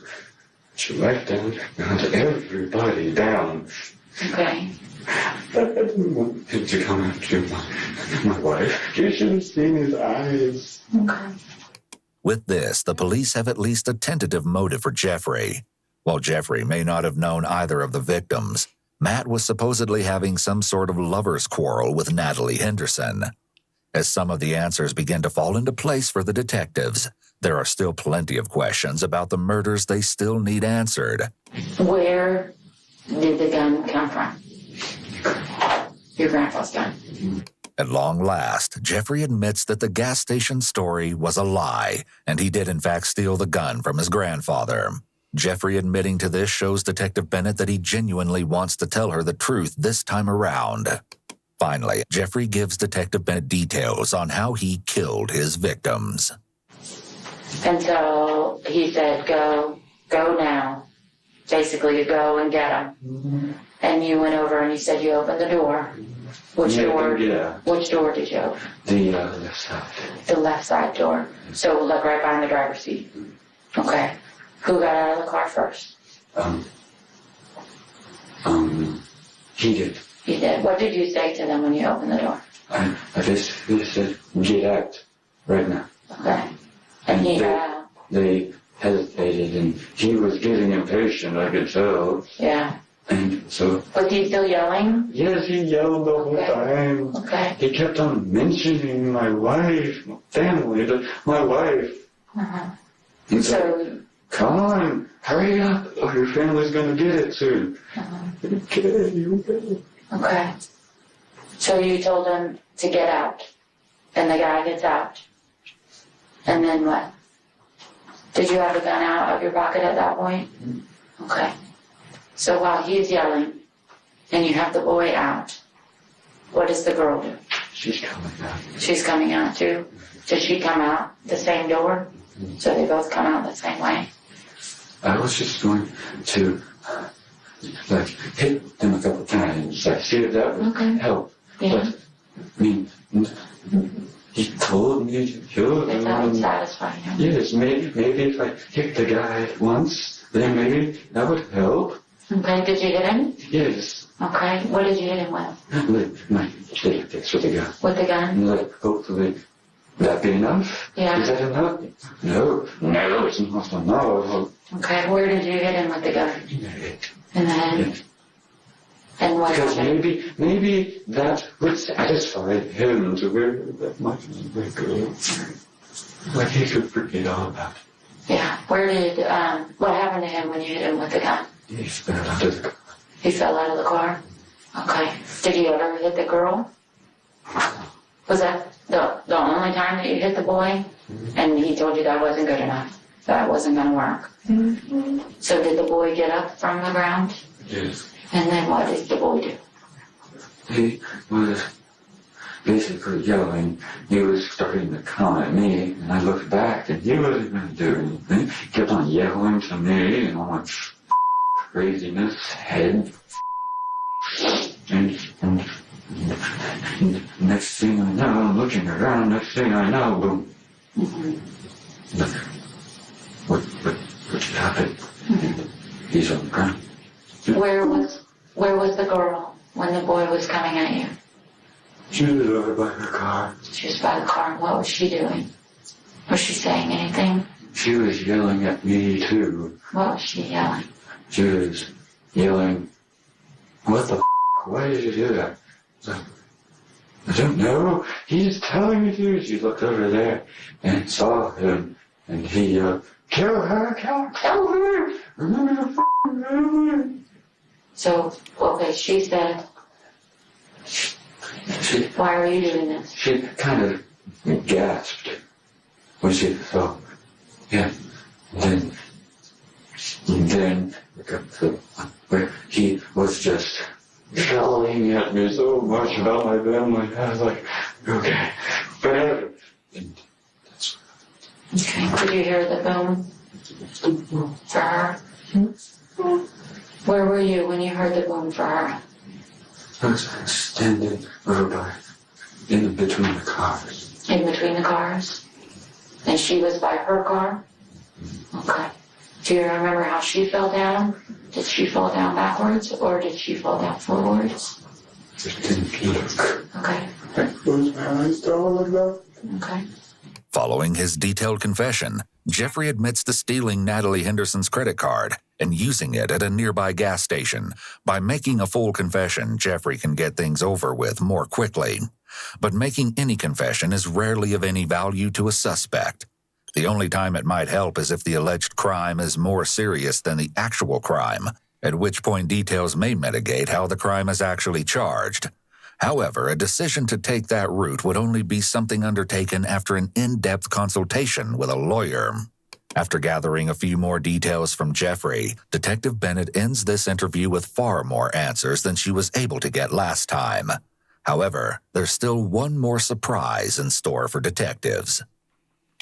S5: Shoot right down, and hunt everybody down.
S6: Okay.
S5: I didn't want him to come after my wife. You should have seen his eyes.
S6: Okay.
S4: With this, the police have at least a tentative motive for Jeffrey. While Jeffrey may not have known either of the victims, Matt was supposedly having some sort of lover's quarrel with Natalie Henderson. As some of the answers begin to fall into place for the detectives, there are still plenty of questions about the murders they still need answered.
S6: Where did the gun come from? Your grandpa's gun.
S4: At long last, Jeffrey admits that the gas station story was a lie, and he did in fact steal the gun from his grandfather. Jeffrey admitting to this shows Detective Bennett that he genuinely wants to tell her the truth this time around. Finally, Jeffrey gives Detective Bennett details on how he killed his victims.
S6: And so he said, go now. Basically, go and get him. Mm-hmm. And you went over and you said you opened the door. Which door?
S9: Yeah.
S6: Which door did you open?
S9: The left side.
S6: The left side door. So like right behind the driver's seat. Okay. Who got out of the car first?
S9: He did.
S6: He did. What did you say to them when you opened the door?
S9: I basically said, get out right now.
S6: Okay. And he got out.
S9: They hesitated, and he was getting impatient, I could tell.
S6: Yeah.
S9: And so...
S6: Was he still yelling?
S9: Yes, he yelled the whole time.
S6: Okay.
S9: He kept on mentioning my wife, my family, my wife.
S6: Uh-huh.
S9: And so, come on, hurry up, or your family's going to get it soon.
S6: Uh-huh.
S9: Okay.
S6: Okay. So you told him to get out, and the guy gets out. And then what? Did you have a gun out of your pocket at that point? Okay. So while he's yelling, and you have the boy out, what does the girl do?
S9: She's coming out.
S6: She's coming out too? Does she come out the same door? So they both come out the same way?
S9: I was just going to, hit them a couple times, see if that would help.
S6: Yeah.
S9: But, I mean, he told me to kill him.
S6: That would satisfy him.
S9: Yes, maybe if I hit the guy once, then maybe that would help.
S6: Okay, did you hit him?
S9: Yes.
S6: Okay, what did you hit him with?
S9: With my fix with the gun.
S6: With the gun?
S9: Hopefully that be enough?
S6: Yeah.
S9: Is that enough? No, it's not enough.
S6: Okay, where did you hit him with the gun? In the head. And what
S9: Because
S6: happened?
S9: maybe that would satisfy him to where that might go. Like he could forget all about it.
S6: Yeah, what happened to him when you hit him with the gun?
S9: He fell out of the car.
S6: He fell out of the car? Okay. Did he ever hit the girl? Was that the only time that you hit the boy? And he told you that wasn't good enough? That wasn't going to work? Mm-hmm. So did the boy get up from the ground?
S9: Yes.
S6: And then what did the boy do?
S9: He was basically yelling. He was starting to come at me, and I looked back, and he wasn't going to do anything. He kept on yelling to me, and all my craziness, head. And next thing I know, I'm looking around, next thing I know, boom. Mm-hmm. What happened? Mm-hmm. He's on the ground.
S6: Where was the girl when the boy was coming at you?
S9: She was over by her car.
S6: She was by the car. What was she doing? Was she saying anything?
S9: She was yelling at me too.
S6: What was she yelling?
S9: She was yelling, what the f***? Why did you do that? I don't know. He's telling me to. She looked over there and saw him, and he Kill her, kill her. Remember the f***ing family.
S6: So, okay, she said, why are you doing this?
S9: She kind of gasped when she felt, yeah. And then where he was just yelling at me so much about my family. I was like, okay, whatever. And that's
S6: Okay, did you hear the boom for her? Where were you when you heard the boom for her?
S9: I was standing over by, in between the cars.
S6: In between the cars? And she was by her car? Okay. Do you remember how she fell down? Did she fall down backwards or did she fall down forwards?
S9: I didn't look.
S6: Okay.
S9: I closed my eyes down like that.
S6: Okay.
S4: Following his detailed confession, Jeffrey admits to stealing Natalie Henderson's credit card and using it at a nearby gas station. By making a full confession, Jeffrey can get things over with more quickly. But making any confession is rarely of any value to a suspect. The only time it might help is if the alleged crime is more serious than the actual crime, at which point details may mitigate how the crime is actually charged. However, a decision to take that route would only be something undertaken after an in-depth consultation with a lawyer. After gathering a few more details from Jeffrey, Detective Bennett ends this interview with far more answers than she was able to get last time. However, there's still one more surprise in store for detectives.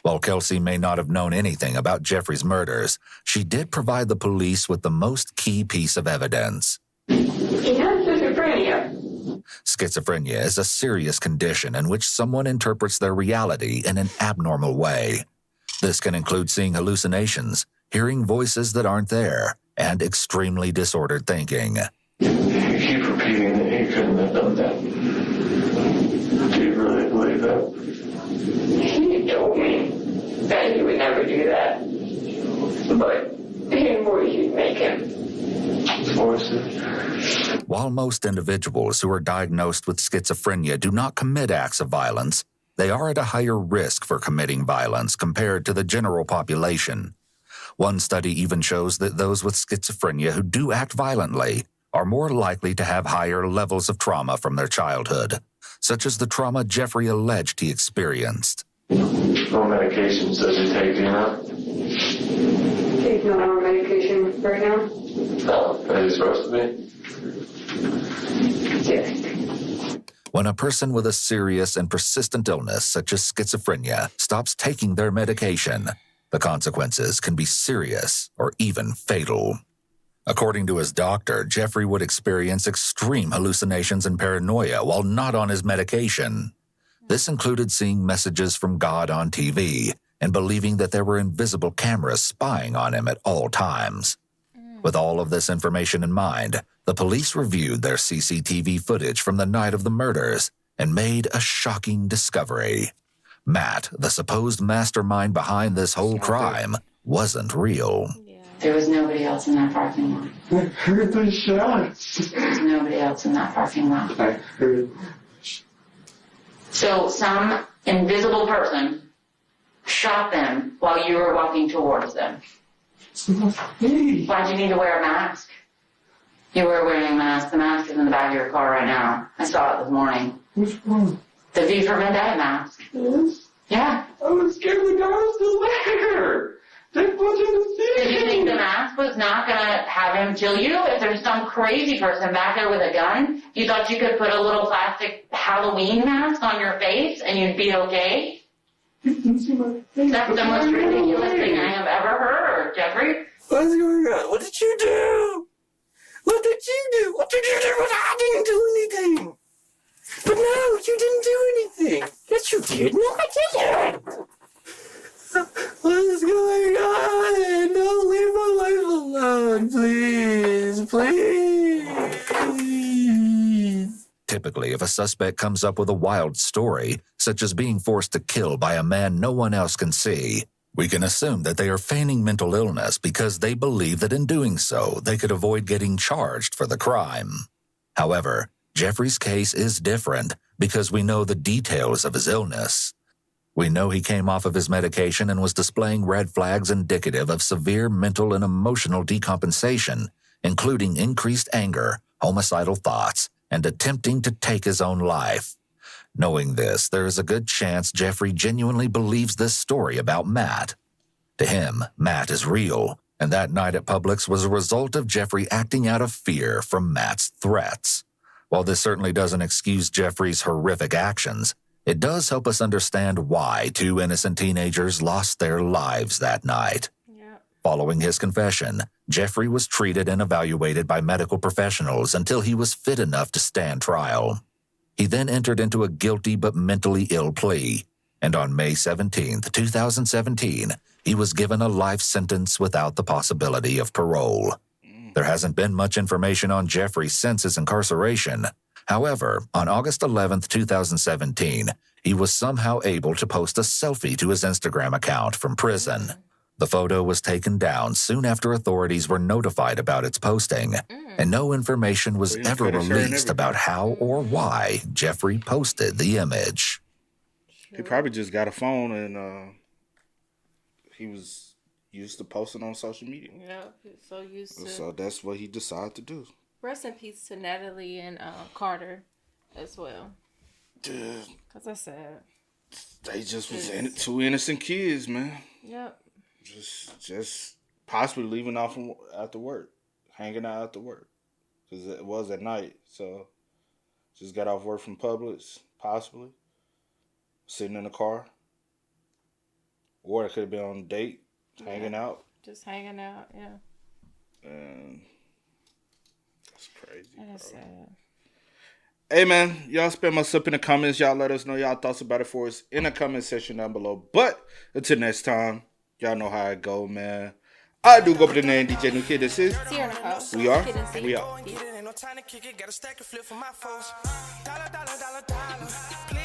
S4: While Kelsey may not have known anything about Jeffrey's murders, she did provide the police with the most key piece of evidence.
S7: He has schizophrenia.
S4: Schizophrenia is a serious condition in which someone interprets their reality in an abnormal way. This can include seeing hallucinations, hearing voices that aren't there, and extremely disordered thinking.
S8: You keep repeating that he couldn't have done that. Do you really believe that?
S7: He told me that he would never do that. But his voice would make him.
S8: Voices?
S4: While most individuals who are diagnosed with schizophrenia do not commit acts of violence, they are at a higher risk for committing violence compared to the general population. One study even shows that those with schizophrenia who do act violently are more likely to have higher levels of trauma from their childhood, such as the trauma Jeffrey alleged he experienced.
S8: What medications does he take, do you know?
S7: He's not on medication right now.
S8: No, is he supposed to be?
S7: Yes.
S4: When a person with a serious and persistent illness such as schizophrenia stops taking their medication, the consequences can be serious or even fatal. According to his doctor, Jeffrey would experience extreme hallucinations and paranoia while not on his medication. This included seeing messages from God on TV and believing that there were invisible cameras spying on him at all times. With all of this information in mind, the police reviewed their CCTV footage from the night of the murders and made a shocking discovery. Matt, the supposed mastermind behind this whole crime, wasn't real.
S6: There was nobody else in that parking lot.
S9: I heard the shots.
S6: There was nobody else in that parking lot.
S9: I heard.
S6: So some invisible person shot them while you were walking towards them.
S9: Hey.
S6: Why'd you need to wear a mask? You were wearing a mask. The mask is in the back of your car right now. I saw it this morning.
S9: Which one?
S6: The V for Vendetta mask.
S9: Yes.
S6: Yeah.
S9: I was scared the guy was still there. They put him to see.
S6: Did you think the mask was not going to have him kill you? If there's some crazy person back there with a gun, you thought you could put a little plastic Halloween mask on your face and you'd be okay? That's the most ridiculous thing I have ever heard, Jeffrey.
S9: What's going on? What did you do? What did you do? What did you do? I didn't do anything. But no, you didn't do anything. Yes, you did. No, I didn't. What is going on? Don't leave my life alone, please. Please.
S4: Typically, if a suspect comes up with a wild story, such as being forced to kill by a man no one else can see, we can assume that they are feigning mental illness because they believe that in doing so, they could avoid getting charged for the crime. However, Jeffrey's case is different because we know the details of his illness. We know he came off of his medication and was displaying red flags indicative of severe mental and emotional decompensation, including increased anger, homicidal thoughts, and attempting to take his own life. Knowing this, there is a good chance Jeffrey genuinely believes this story about Matt. To him, Matt is real, and that night at Publix was a result of Jeffrey acting out of fear from Matt's threats. While this certainly doesn't excuse Jeffrey's horrific actions, it does help us understand why 2 innocent teenagers lost their lives that night.
S3: Yeah.
S4: Following his confession, Jeffrey was treated and evaluated by medical professionals until he was fit enough to stand trial. He then entered into a guilty but mentally ill plea, and on May 17, 2017, he was given a life sentence without the possibility of parole. There hasn't been much information on Jeffrey since his incarceration. However, on August 11, 2017, he was somehow able to post a selfie to his Instagram account from prison. The photo was taken down soon after authorities were notified about its posting, and no information was ever released about how or why Jeffrey posted the image.
S2: He probably just got a phone and he was used to posting on social media.
S3: Yeah, he's so used to.
S2: So that's what he decided to do.
S3: Rest in peace to Natalie and Carter as well.
S2: Dude,
S3: Because that's sad.
S2: they just was 2 innocent kids, man.
S3: Yep.
S2: Just possibly leaving off from after work, hanging out after work, because it was at night. So just got off work from Publix, possibly sitting in the car, or it could have been on a date, hanging out.
S3: Just hanging out, yeah.
S2: And that's crazy.
S3: That is sad.
S2: Hey man, y'all spam us up in the comments. Y'all let us know y'all thoughts about it for us in the comment section down below. But until next time, y'all know how it go, man. I do go by the name DJ New Kid. This is We Are. We Out.
S1: Ain't no time to kick it. Got a stack of flip for my foes. Dollar, dollar, dollar, dollar. Please